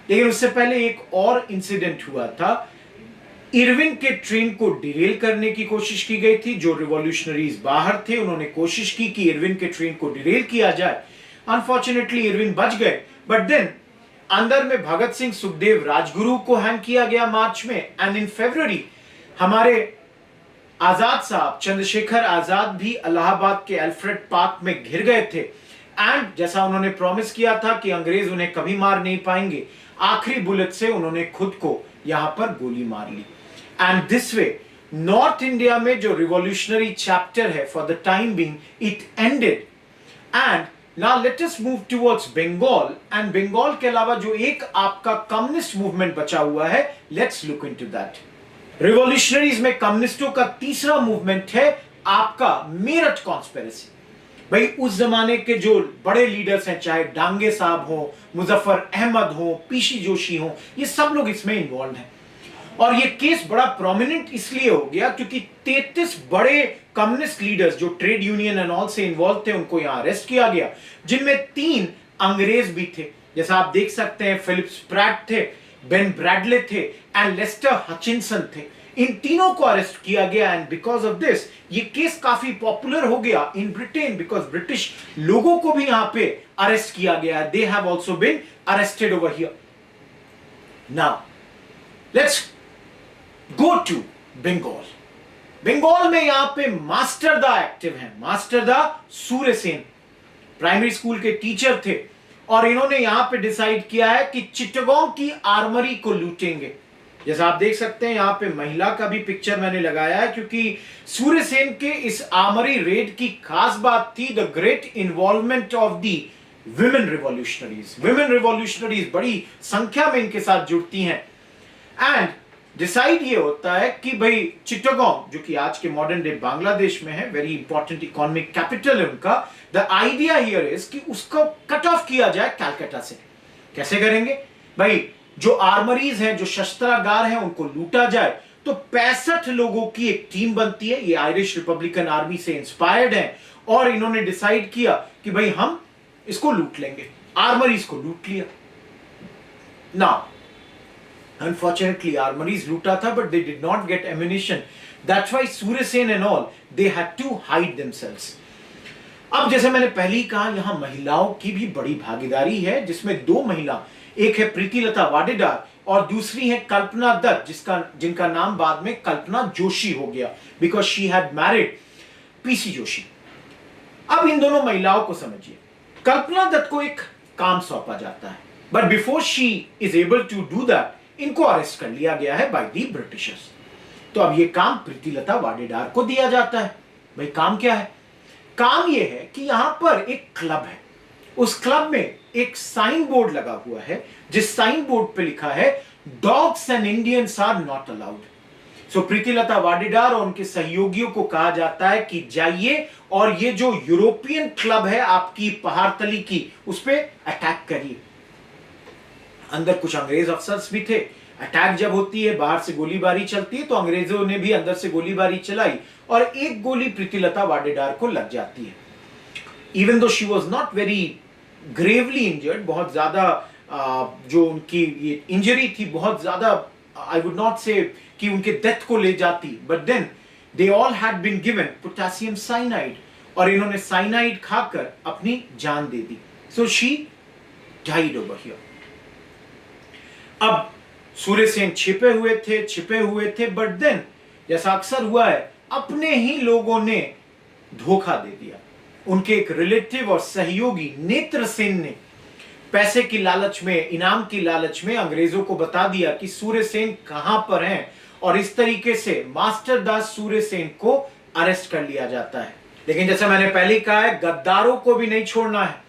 S2: लेकिन उससे पहले एक और इंसिडेंट हुआ था। इरविन के ट्रेन को डिरेल करने की कोशिश की गई थी। जो रिवॉल्यूशनरीज बाहर थे उन्होंने कोशिश की कि इरविन के ट्रेन को डिरेल किया जाए। अनफॉर्चुनेटली इरविन बच गए, बट देन अंदर में भगत सिंह, सुखदेव, राजगुरु को हैंग किया गया मार्च में। एंड इन फरवरी हमारे आजाद साहब, चंद्रशेखर आजाद भी इलाहाबाद के अल्फ्रेड पार्क में घिर गए थे। एंड जैसा उन्होंने प्रॉमिस किया था कि अंग्रेज उन्हें कभी मार नहीं पाएंगे, आखिरी बुलेट से उन्होंने खुद को यहां पर गोली मार ली। And this way north India में जो रिवॉल्यूशनरी चैप्टर है for the time being it ended. And now let us move towards Bengal. And Bengal के अलावा जो एक आपका कम्युनिस्ट मूवमेंट बचा हुआ है, let's look into that. Revolutionaries में कम्युनिस्टों का तीसरा मूवमेंट है आपका मेरठ कॉन्स्पिरेसी। भाई उस जमाने के जो बड़े लीडर्स हैं, चाहे डांगे साहब हो, मुजफ्फर अहमद हो, पीसी जोशी हो, ये सब लोग इसमें इन्वॉल्व हैं। और ये केस बड़ा प्रोमिनेंट इसलिए हो गया क्योंकि 33 बड़े कम्युनिस्ट लीडर्स जो ट्रेड यूनियन एंड ऑल से इन्वॉल्व थे उनको यहां अरेस्ट किया गया, जिनमें 3 अंग्रेज भी थे। जैसा आप देख सकते हैं, फिलिप स्प्रैट थे, बेन ब्रैडले थे एंड लेस्टर हचिनसन थे। इन तीनों को अरेस्ट किया गया। एंड बिकॉज ऑफ दिस ये केस काफी पॉपुलर हो गया इन ब्रिटेन, बिकॉज ब्रिटिश लोगों को भी यहां पे अरेस्ट किया गया। They have also been arrested over here. Now let's go to Bengal. Bengal में यहां पे मास्टर दा एक्टिव हैं। Master da Suryasen primary school के टीचर थे और इन्होंने यहां पे डिसाइड किया है कि चिट्टगांव की आर्मरी को लूटेंगे। जैसा आप देख सकते हैं यहां पे महिला का भी पिक्चर मैंने लगाया है क्योंकि सूर्यसेन के इस आर्मरी रेड की खास बात थी the great involvement of the women revolutionaries. Women revolutionaries बड़ी संख्या में इनके साथ जुड़ती हैं। एंड डिसाइड ये होता है कि भाई चिट्टगांव जो कि आज के मॉडर्न डे बांग्लादेश में है, वेरी इंपॉर्टेंट इकोनॉमिक कैपिटल है उनका। द आइडिया हियर इज कि उसको कट ऑफ किया जाए कलकत्ता से। कैसे करेंगे भाई? जो आर्मरीज हैं, जो शस्त्रागार हैं, उनको लूटा जाए। तो 65 लोगों की एक टीम बनती है। ये आयरिश रिपब्लिकन आर्मी से इंस्पायर्ड है और इन्होंने डिसाइड किया कि भाई हम इसको लूट लेंगे। आर्मरीज को लूट लिया। नाउ unfortunately armories लूटा था but they did not get ammunition. That's why Suryasen and all they had to hide themselves. अब जैसे मैंने पहले ही कहा, यहां महिलाओं की भी बड़ी भागीदारी है, जिसमें 2 महिला, एक है प्रीतिलता वाडेदार और दूसरी है कल्पना दत्त, जिनका नाम बाद में कल्पना जोशी हो गया because she had married PC Joshi. अब इन दोनों महिलाओं को समझिए। कल्पना दत्त को एक काम सौंपा जाता है, but before she is able to do that इनको अरेस्ट कर लिया गया है बाय दी ब्रिटिशर्स। तो अब ये काम प्रीतिलता वाडेदार को दिया जाता है। भाई काम क्या है? काम यह है कि यहां पर एक क्लब है, उस क्लब में एक साइन बोर्ड लगा हुआ है जिस साइन बोर्ड पे लिखा है dogs and Indians are not allowed. So Pritilata Waddedar और उनके सहयोगियों को कहा जाता है कि जाइए और ये जो यूरोपियन क्लब है आपकी पहाड़तली की, उस पर अटैक करिए। अंदर कुछ अंग्रेज अफसर्स भी थे। अटैक जब होती है, बाहर से गोलीबारी चलती है, तो अंग्रेजों ने भी अंदर से गोलीबारी चलाई और एक गोली प्रीतिलता वाडेदार को लग जाती है। Even though she was not very Gravely injured, बहुत ज्यादा जो उनकी ये इंजरी थी बहुत ज्यादा, आई वुड नॉट से कि उनके डेथ को ले जाती, but then they all had been given potassium cyanide और इन्होंने साइनाइड खाकर अपनी जान दे दी। So she died over here. अब सूर्यसेन छिपे हुए थे, बट देन जैसा अक्सर हुआ है अपने ही लोगों ने धोखा दे दिया। उनके एक रिलेटिव और सहयोगी नेत्रसेन ने पैसे की लालच में, इनाम की लालच में अंग्रेजों को बता दिया कि सूर्यसेन कहां पर हैं और इस तरीके से मास्टर दास सूर्यसेन को अरेस्ट कर लिया जाता है। लेकिन जैसा मैंने पहले कहा है, गद्दारों को भी नहीं छोड़ना है।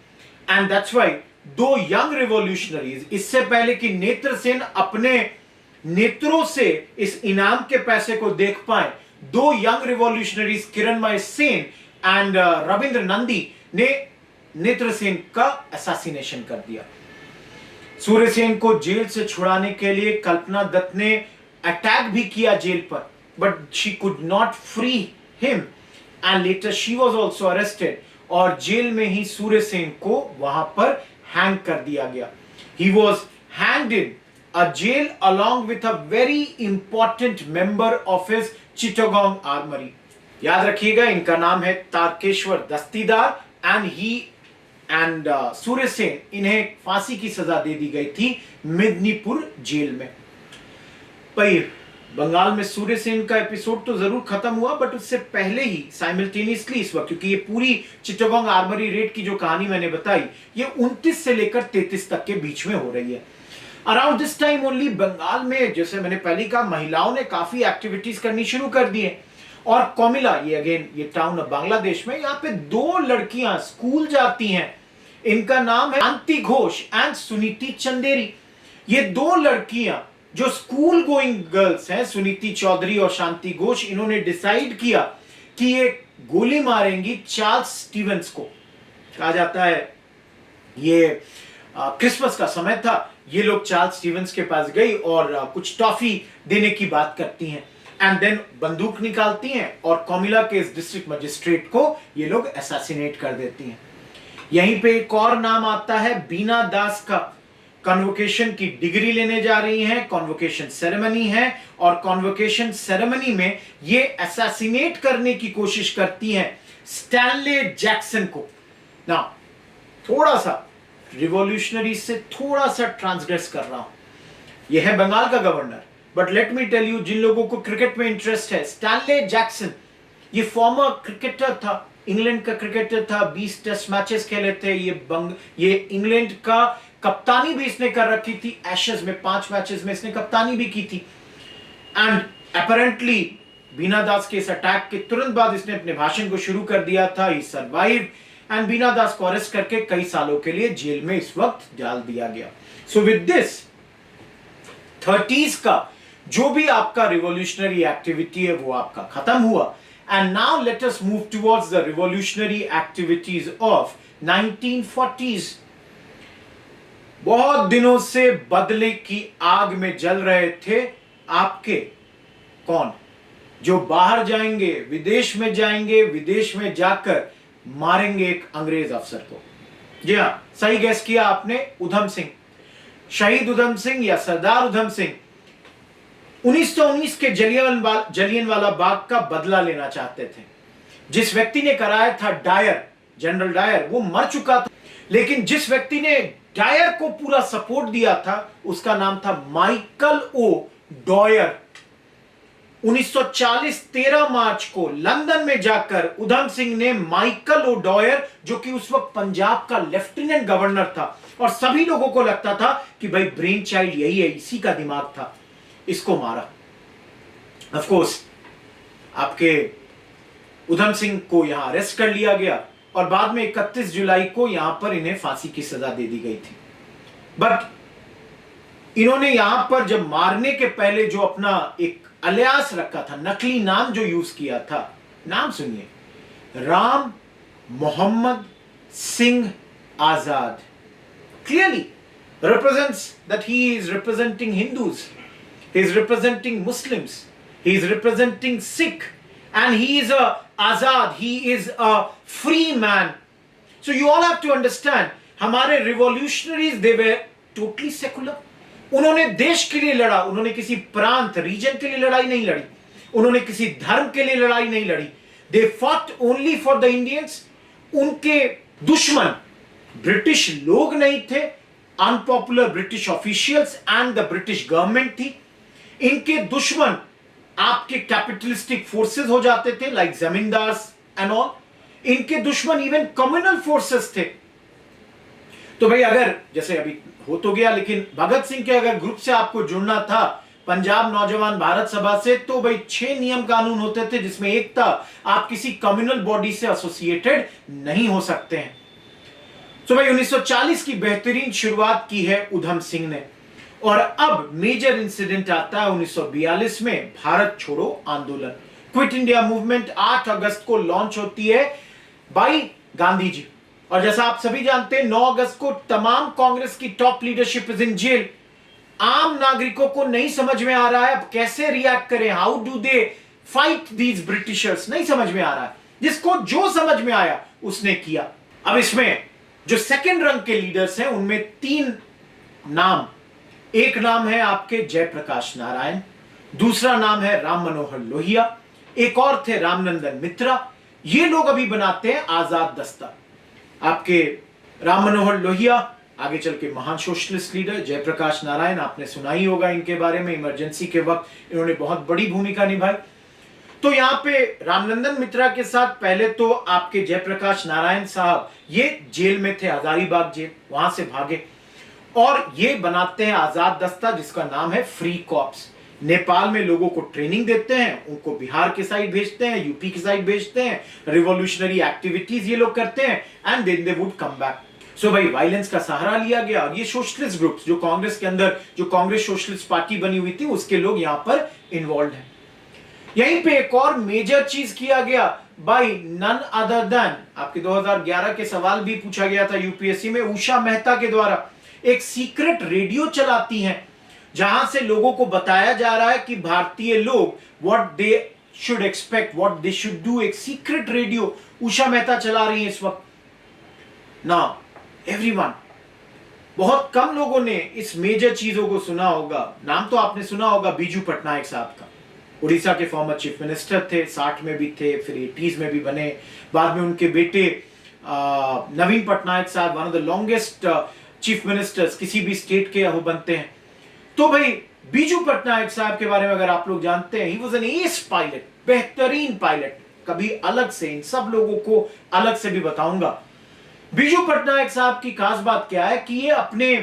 S2: एंड दैट्स व्हाई दो यंग रिवॉल्यूशनरीज, इससे पहले कि नेत्रसेन अपने नेत्रों से इस इनाम के पैसे को देख पाए, दो young revolutionaries Kiranmay Sen and Ravindra Nandi ने नेत्रसेन का असैसिनेशन कर दिया। सूर्यसेन को जेल से छुड़ाने के लिए कल्पना दत्त ने अटैक भी किया जेल पर, but she could not free him and later she was also arrested और जेल में ही सूर्यसेन को वहां पर हैंग कर दिया गया। He was hanged in a jail along with a very important member of his Chittagong armoury. याद रखिएगा, इनका नाम है तारकेश्वर दस्तीदार एंड सूर्यसेन, इन्हें फांसी की सजा दे दी गई थी मिदनीपुर जेल में। भाई बंगाल में सूर्यसेन का एपिसोड तो जरूर खत्म हुआ, बट उससे पहले ही साइमल्टेनियसली इस वक्त, क्योंकि ये पूरी चिटागोंग आर्मरी रेड की जो कहानी मैंने बताई, ये 29 से लेकर 33 तक के बीच में हो रही है। Around this time only Bengal में, जैसे मैंने पहले कहा, महिलाओं ने काफी एक्टिविटीज करनी शुरू कर दी है। और कोमिला, ये अगेन ये टाउन ऑफ बांग्लादेश में, यहाँ पे दो लड़कियां स्कूल जाती हैं। इनका नाम है शांति घोष एंड सुनीति चंदेरी। ये दो लड़कियां जो स्कूल गोइंग गर्ल्स हैं, सुनीति चौधरी और शांति घोष, इन्होंने डिसाइड किया कि ये गोली मारेंगी चार्ल्स स्टीवेंस को। कहा जाता है ये क्रिसमस का समय था, ये लोग चार्ल्स स्टीवेंस के पास गई और कुछ टॉफी देने की बात करती हैं एंड देन बंदूक निकालती हैं और कोमिला के इस डिस्ट्रिक्ट मजिस्ट्रेट को ये लोग असैसिनेट कर देती हैं। यहीं पे एक और नाम आता है बीना दास का। कन्वोकेशन की डिग्री लेने जा रही हैं, कन्वोकेशन सेरेमनी है और कन्वोकेशन सेरेमनी में ये असैसिनेट करने की कोशिश करती हैं स्टैनले जैक्सन को। ना थोड़ा सा रिवॉल्यूशनरी से थोड़ा सा ट्रांसग्रेस कर रहा हूं। यह है बंगाल का governor, but let me tell you, जिन लोगों को क्रिकेट में इंटरेस्ट है, स्टैनले जैक्सन ये फॉर्मर क्रिकेटर था, इंग्लैंड का क्रिकेटर था, 20 टेस्ट मैचेस खेले थे। ये इंग्लैंड का कप्तानी भी इसने कर रखी थी, एशेज में 5 मैचेस में इसने कप्तानी भी की थी। एंड अपेरेंटली बीना दास के इस अटैक के तुरंत बाद इसने अपने भाषण को शुरू कर दिया था। ही सर्वाइव एंड बीना दास को अरेस्ट करके कई सालों के लिए जेल में इस वक्त डाल दिया गया। सो विद दिस 30s का जो भी आपका रिवॉल्यूशनरी एक्टिविटी है वो आपका खत्म हुआ। And now let us move towards the revolutionary activities of 1940s। बहुत दिनों से बदले की आग में जल रहे थे आपके कौन, जो बाहर जाएंगे, विदेश में जाएंगे, विदेश में जाकर मारेंगे एक अंग्रेज अफसर को। जी हां, सही गैस किया आपने, उधम सिंह। शहीद उधम सिंह या सरदार उधम सिंह 1919 के जलियनवाला बाग का बदला लेना चाहते थे। जिस व्यक्ति ने कराया था डायर, जनरल डायर, वो मर चुका था, लेकिन जिस व्यक्ति ने डायर को पूरा सपोर्ट दिया था उसका नाम था माइकल ओ डॉयर। 1940 13 मार्च को लंदन में जाकर उधम सिंह ने माइकल ओडॉयर, जो कि उस वक्त पंजाब का लेफ्टिनेंट गवर्नर था और सभी लोगों को लगता था कि भाई ब्रेन चाइल्ड यही है, इसी का दिमाग था, इसको मारा। ऑफ कोर्स आपके उधम सिंह को यहां अरेस्ट कर लिया गया और बाद में 31 जुलाई को यहां पर इन्हें फांसी की सजा दे दी गई थी। बट इन्होंने यहां पर जब मारने के पहले जो अपना एक अलियास रखा था, नकली नाम जो यूज किया था, नाम सुनिए, राम मोहम्मद सिंह आजाद, clearly represents that he is representing Hindus, he is representing Muslims, he is representing Sikh, and he is a Azad, he is a free man. So you all have to understand, हमारे revolutionaries, they were totally secular. उन्होंने देश के लिए लड़ा, उन्होंने किसी प्रांत reason के लिए लड़ाई नहीं लड़ी, उन्होंने किसी धर्म के लिए लड़ाई नहीं लड़ी। They fought only for the Indians. उनके दुश्मन ब्रिटिश लोग नहीं थे, unpopular British officials and the British government थी। इनके दुश्मन आपके कैपिटलिस्टिक फोर्सेस हो जाते थे, लाइक जमींदार्स एंड ऑल। इनके दुश्मन इवन कम्युनल फोर्सेस थे। तो भाई अगर जैसे अभी हो तो गया, लेकिन भगत सिंह के अगर ग्रुप से आपको जुड़ना था पंजाब नौजवान भारत सभा से, तो भाई 6 नियम कानून होते थे, जिसमें एक था आप किसी कम्युनल बॉडी से एसोसिएटेड नहीं हो सकते हैं। तो भाई 1940 की बेहतरीन शुरुआत की है उधम सिंह ने, और अब मेजर इंसिडेंट आता है 1942 में, भारत छोड़ो आंदोलन, क्विट इंडिया मूवमेंट 8 अगस्त को लॉन्च होती है बाई गांधी जी। और जैसा आप सभी जानते हैं 9 अगस्त को तमाम कांग्रेस की top leadership is in jail. आम नागरिकों को नहीं समझ में आ रहा है अब कैसे रिएक्ट करें, how do they fight these Britishers, नहीं समझ में आ रहा है। जिसको जो समझ में आया उसने किया। अब इसमें जो सेकंड रंग के लीडर्स हैं उनमें 3 नाम, एक नाम है आपके जयप्रकाश नारायण, दूसरा नाम है राम मनोहर लोहिया, एक और थे रामनंदन मित्रा। ये लोग अभी बनाते हैं आजाद दस्ता। आपके राम मनोहर लोहिया आगे चल के महान सोशलिस्ट लीडर, जयप्रकाश नारायण आपने सुना ही होगा इनके बारे में, इमरजेंसी के वक्त इन्होंने बहुत बड़ी भूमिका निभाई। तो यहां पे रामनंदन मित्रा के साथ पहले तो आपके जयप्रकाश नारायण साहब ये जेल में थे, हजारीबाग जेल, वहां से भागे और ये बनाते हैं आजाद दस्ता, जिसका नाम है फ्री कॉप्स। नेपाल में लोगों को ट्रेनिंग देते हैं, उनको बिहार के साइड भेजते हैं, यूपी की साइड भेजते हैं, रिवॉल्यूशनरी एक्टिविटीज ये लोग करते हैं and then they would come back. So भाई वायलेंस का सहारा लिया गया और ये सोशलिस्ट ग्रुप्स जो कांग्रेस के अंदर, जो कांग्रेस सोशलिस्ट पार्टी बनी हुई थी, उसके लोग यहां पर इन्वॉल्व हैं। यहीं पे एक और मेजर चीज किया गया बाय नन अदर देन, आपके 2011 के सवाल भी पूछा गया था यूपीएससी में, उषा मेहता के द्वारा एक सीक्रेट रेडियो चलाती हैं जहां से लोगों को बताया जा रहा है कि भारतीय लोग what they should expect, what they should do. एक सीक्रेट रेडियो उषा मेहता चला रही है इस वक्त। नाउ एवरीवन, बहुत कम लोगों ने इस मेजर चीजों को सुना होगा। नाम तो आपने सुना होगा बीजू पटनायक साहब का, उड़ीसा के फॉर्मर चीफ मिनिस्टर थे, 60 में भी थे, फिर 80s में भी बने, बाद में उनके बेटे नवीन पटनायक साहब, one of the longest chief ministers किसी भी स्टेट के वो बनते हैं। तो भाई बीजू पटनायक साहब के बारे में अगर आप लोग जानते हैं, he was an S pilot, बेहतरीन पायलट। कभी अलग से इन सब लोगों को अलग से भी बताऊंगा। बीजू पटनायक साहब की खास बात क्या है कि ये अपने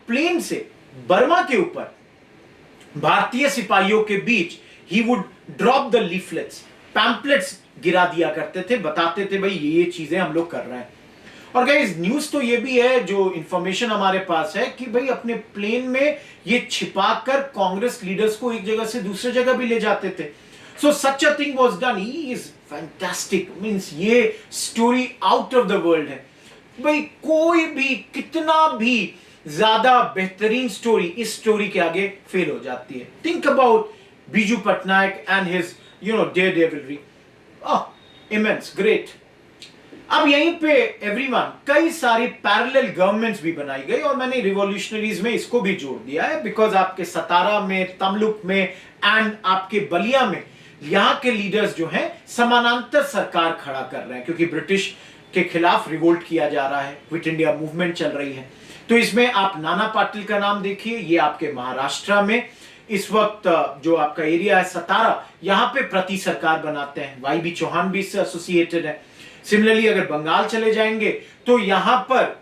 S2: प्लेन से बर्मा के ऊपर भारतीय सिपाहियों के बीच he would drop the leaflets, pamphlets गिरा दिया करते थे, बताते थे भाई ये चीजें हम लोग कर रहे हैं। और गाइस न्यूज तो ये भी है, जो इंफॉर्मेशन हमारे पास है, कि भाई अपने प्लेन में ये छिपाकर कांग्रेस लीडर्स को एक जगह से दूसरे जगह भी ले जाते थे। So such a thing was done, he is fantastic, means ये story out of the world है। भाई कोई भी कितना भी ज्यादा बेहतरीन स्टोरी इस स्टोरी के आगे फेल हो जाती है। Think about Biju Patnaik and his daredevilry, immense, great. अब यहीं पे एवरीवन कई सारी पैरेलल गवर्नमेंट्स भी बनाई गई और मैंने रिवॉल्यूशनरीज में इसको भी जोड़ दिया है, बिकॉज आपके सतारा में, तमलुक में एंड आपके बलिया में यहां के लीडर्स जो हैं समानांतर सरकार खड़ा कर रहे हैं, क्योंकि ब्रिटिश के खिलाफ रिवोल्ट किया जा रहा है, क्विट इंडिया मूवमेंट चल रही है। तो इसमें आप नाना पाटिल का नाम देखिए, ये आपके महाराष्ट्र में, इस वक्त जो आपका एरिया है सतारा, यहां पे प्रति सरकार बनाते हैं। वाई बी चौहान भी इससे एसोसिएटेड है। सिमिलरली अगर बंगाल चले जाएंगे तो यहां पर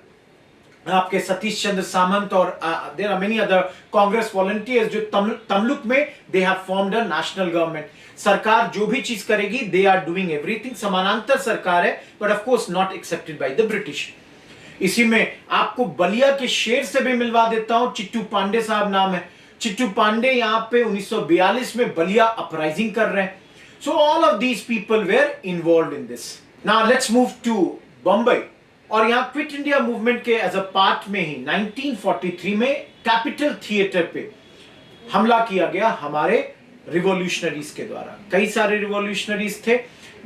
S2: आपके सतीश चंद्र सामंत और there are many other Congress volunteers जो तमलुक में they have formed a national government. सरकार जो भी चीज करेगी दे आर डूइंग एवरीथिंग, समानांतर सरकार है, but of course not accepted by the British. इसी में आपको बलिया के शेर से भी मिलवा देता हूं, चिट्टू पांडे साहब नाम है। चिट्टू पांडे यहां पे 1942 में बलिया अपराइजिंग कर रहे हैं। So all of these people were involved in this. Now let's move to Bombay. और यहां क्विट इंडिया मूवमेंट के एज अ पार्ट में ही 1943 में कैपिटल थिएटर पे हमला किया गया हमारे रिवॉल्यूशनरीज के द्वारा। कई सारे रिवॉल्यूशनरीज थे,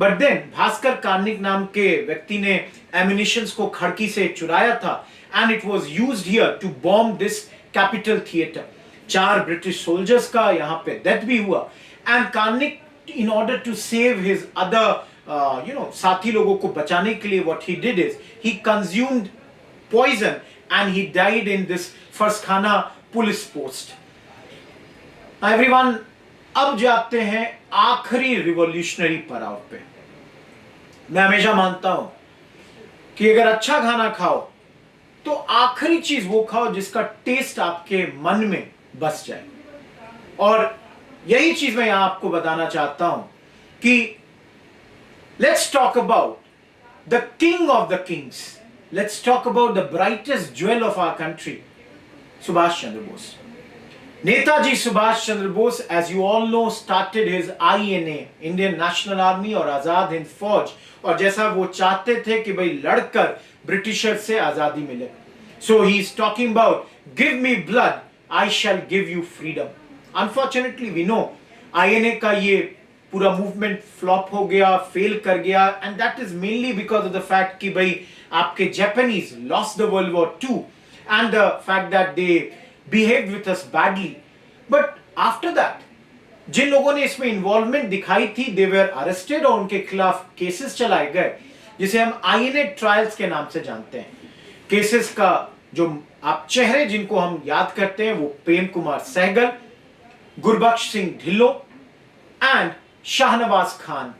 S2: बट देन भास्कर कार्निक नाम के व्यक्ति ने एम्युनिशंस को खड़की से चुराया था and it was used here to bomb this capital theatre. 4 British soldiers का यहां पे डेथ भी हुआ and Karnik in order to save his other साथी लोगों को बचाने के लिए what he did is he consumed poison and he died in this Faraskhana police post. Everyone, अब जाते हैं आखिरी रिवॉल्यूशनरी पड़ाव पे। मैं हमेशा मानता हूं कि अगर अच्छा खाना खाओ तो आखिरी चीज वो खाओ जिसका टेस्ट आपके मन में बस जाए। और यही चीज मैं यहां आपको बताना चाहता हूं कि let's talk about the king of the kings. Let's talk about the brightest jewel of our country, Subhash Chandra Bose. Netaji Subhash Chandra Bose, as you all know, started his INA, Indian National Army और आजाद हिंद फौज, और जैसा वो चाहते थे कि भाई लड़कर ब्रिटिशर से आजादी मिले। So he is talking about, give me blood, I shall give you freedom. Unfortunately, we know INA का ये पूरा मूवमेंट फ्लॉप हो गया, फेल कर गया, and that is mainly because of the fact कि भाई आपके Japanese lost the world war 2 and the fact that they behaved with us badly. But after that जिन लोगों ने इसमें इन्वॉल्वमेंट दिखाई थी दे वर अरेस्टेड और उनके खिलाफ केसेस चलाए गए, जिसे हम आईएनए ट्रायल्स के नाम से जानते हैं। केसेस का जो आप चेहरे जिनको हम याद करते हैं वो प्रेम कुमार सहगल, गुरबख्श सिंह ढिल्लों एंड शाहनवाज खान,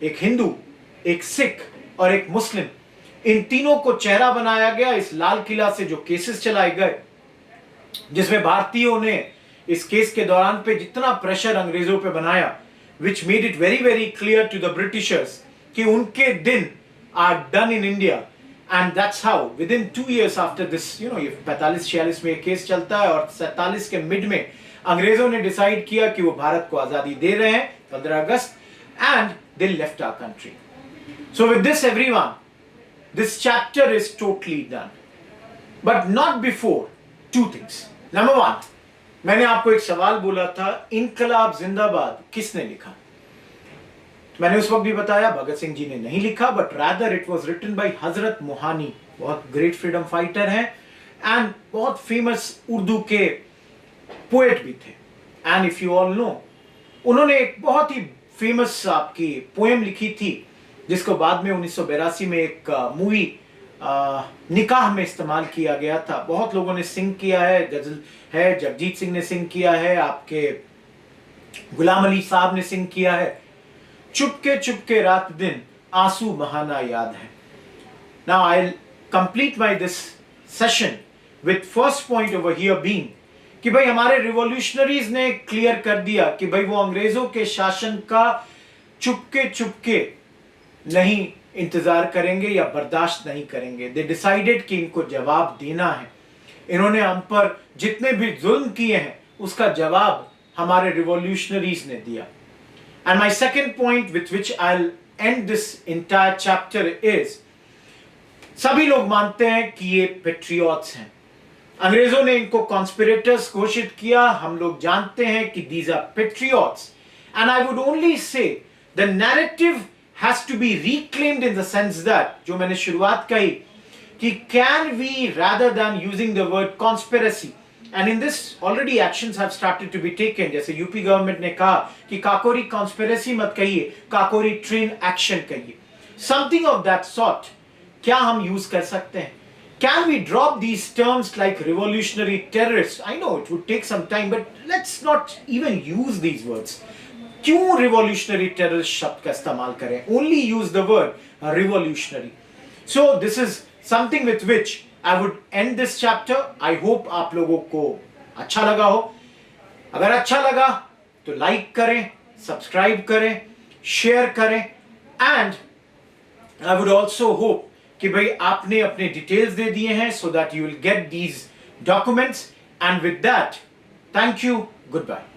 S2: एक हिंदू, एक सिख और एक मुस्लिम। इन तीनों को चेहरा बनाया गया इस लाल किला से जो केसेस चलाए गए, जिसमें भारतीयों ने इस केस के दौरान पे जितना प्रेशर अंग्रेजों पे बनाया, which made it very very clear to the Britishers कि उनके दिन are done in India. And that's how within 2 years after this, ये 45-46 में ये केस चलता है और 47 के मिड में अंग्रेजों ने डिसाइड किया कि वो भारत को आजादी दे रहे हैं 15 अगस्त, and they left our country. So with this everyone, this chapter is totally done, but not before 2 things. Number 1, मैंने आपको एक सवाल बोला था, इनकलाब जिंदाबाद किसने लिखा? मैंने उस वक्त भी बताया भगत सिंह जी ने नहीं लिखा, but rather it was written by Hasrat Mohani, बहुत ग्रेट फ्रीडम फाइटर हैं एंड बहुत फेमस उर्दू के पोएट भी थे। And if you all know, उन्होंने एक बहुत ही फेमस आपकी पोएम लिखी थी जिसको बाद में 1982 में एक मूवी निकाह में इस्तेमाल किया गया था। बहुत लोगों ने सिंग किया है, गजल है, जगजीत सिंह ने सिंग किया है, आपके गुलाम अली साहब ने सिंग किया है, चुपके चुपके रात दिन आंसू बहाना याद है। Now I will complete my this session with first point over here being कि भाई हमारे रिवॉल्यूशनरीज ने क्लियर कर दिया कि भाई वो अंग्रेजों के शासन का चुपके चुपके नहीं इंतजार करेंगे या बर्दाश्त नहीं करेंगे। दे डिसाइडेड कि इनको जवाब देना है। इन्होंने हम पर जितने भी जुल्म किए हैं उसका जवाब हमारे रिवॉल्यूशनरीज ने दिया। And my second point with which I will and this entire chapter is, सभी लोग मानते हैं कि ये पेट्रियट्स हैं। अंग्रेजों ने इनको कॉन्स्पिरेटर्स घोषित किया, हम लोग जानते हैं कि these are patriots. And I would only say the narrative has to be reclaimed in the sense that, जो मैंने शुरुआत कही कि can we rather than using the word conspiracy, and in this already actions have started to be taken. जैसे UP government ने कहा कि Kakori conspiracy मत कहिए, काकोरी ट्रेन एक्शन कहिए, समथिंग ऑफ दैट सॉर्ट। क्या हम यूज कर सकते हैं? Can we drop these terms like revolutionary terrorists? I know it would take some time, but let's not even use these words. क्यों revolutionary terrorist शब्द का इस्तेमाल करें? Only use the word revolutionary. So this is something with which I would end this chapter. I hope आप लोगों को अच्छा लगा हो. अगर अच्छा लगा तो लाइक करें, सब्सक्राइब करें, शेयर करें, and I would also hope कि भाई आपने अपने डिटेल्स दे दिए हैं so that you will get these documents, and with that thank you, good bye.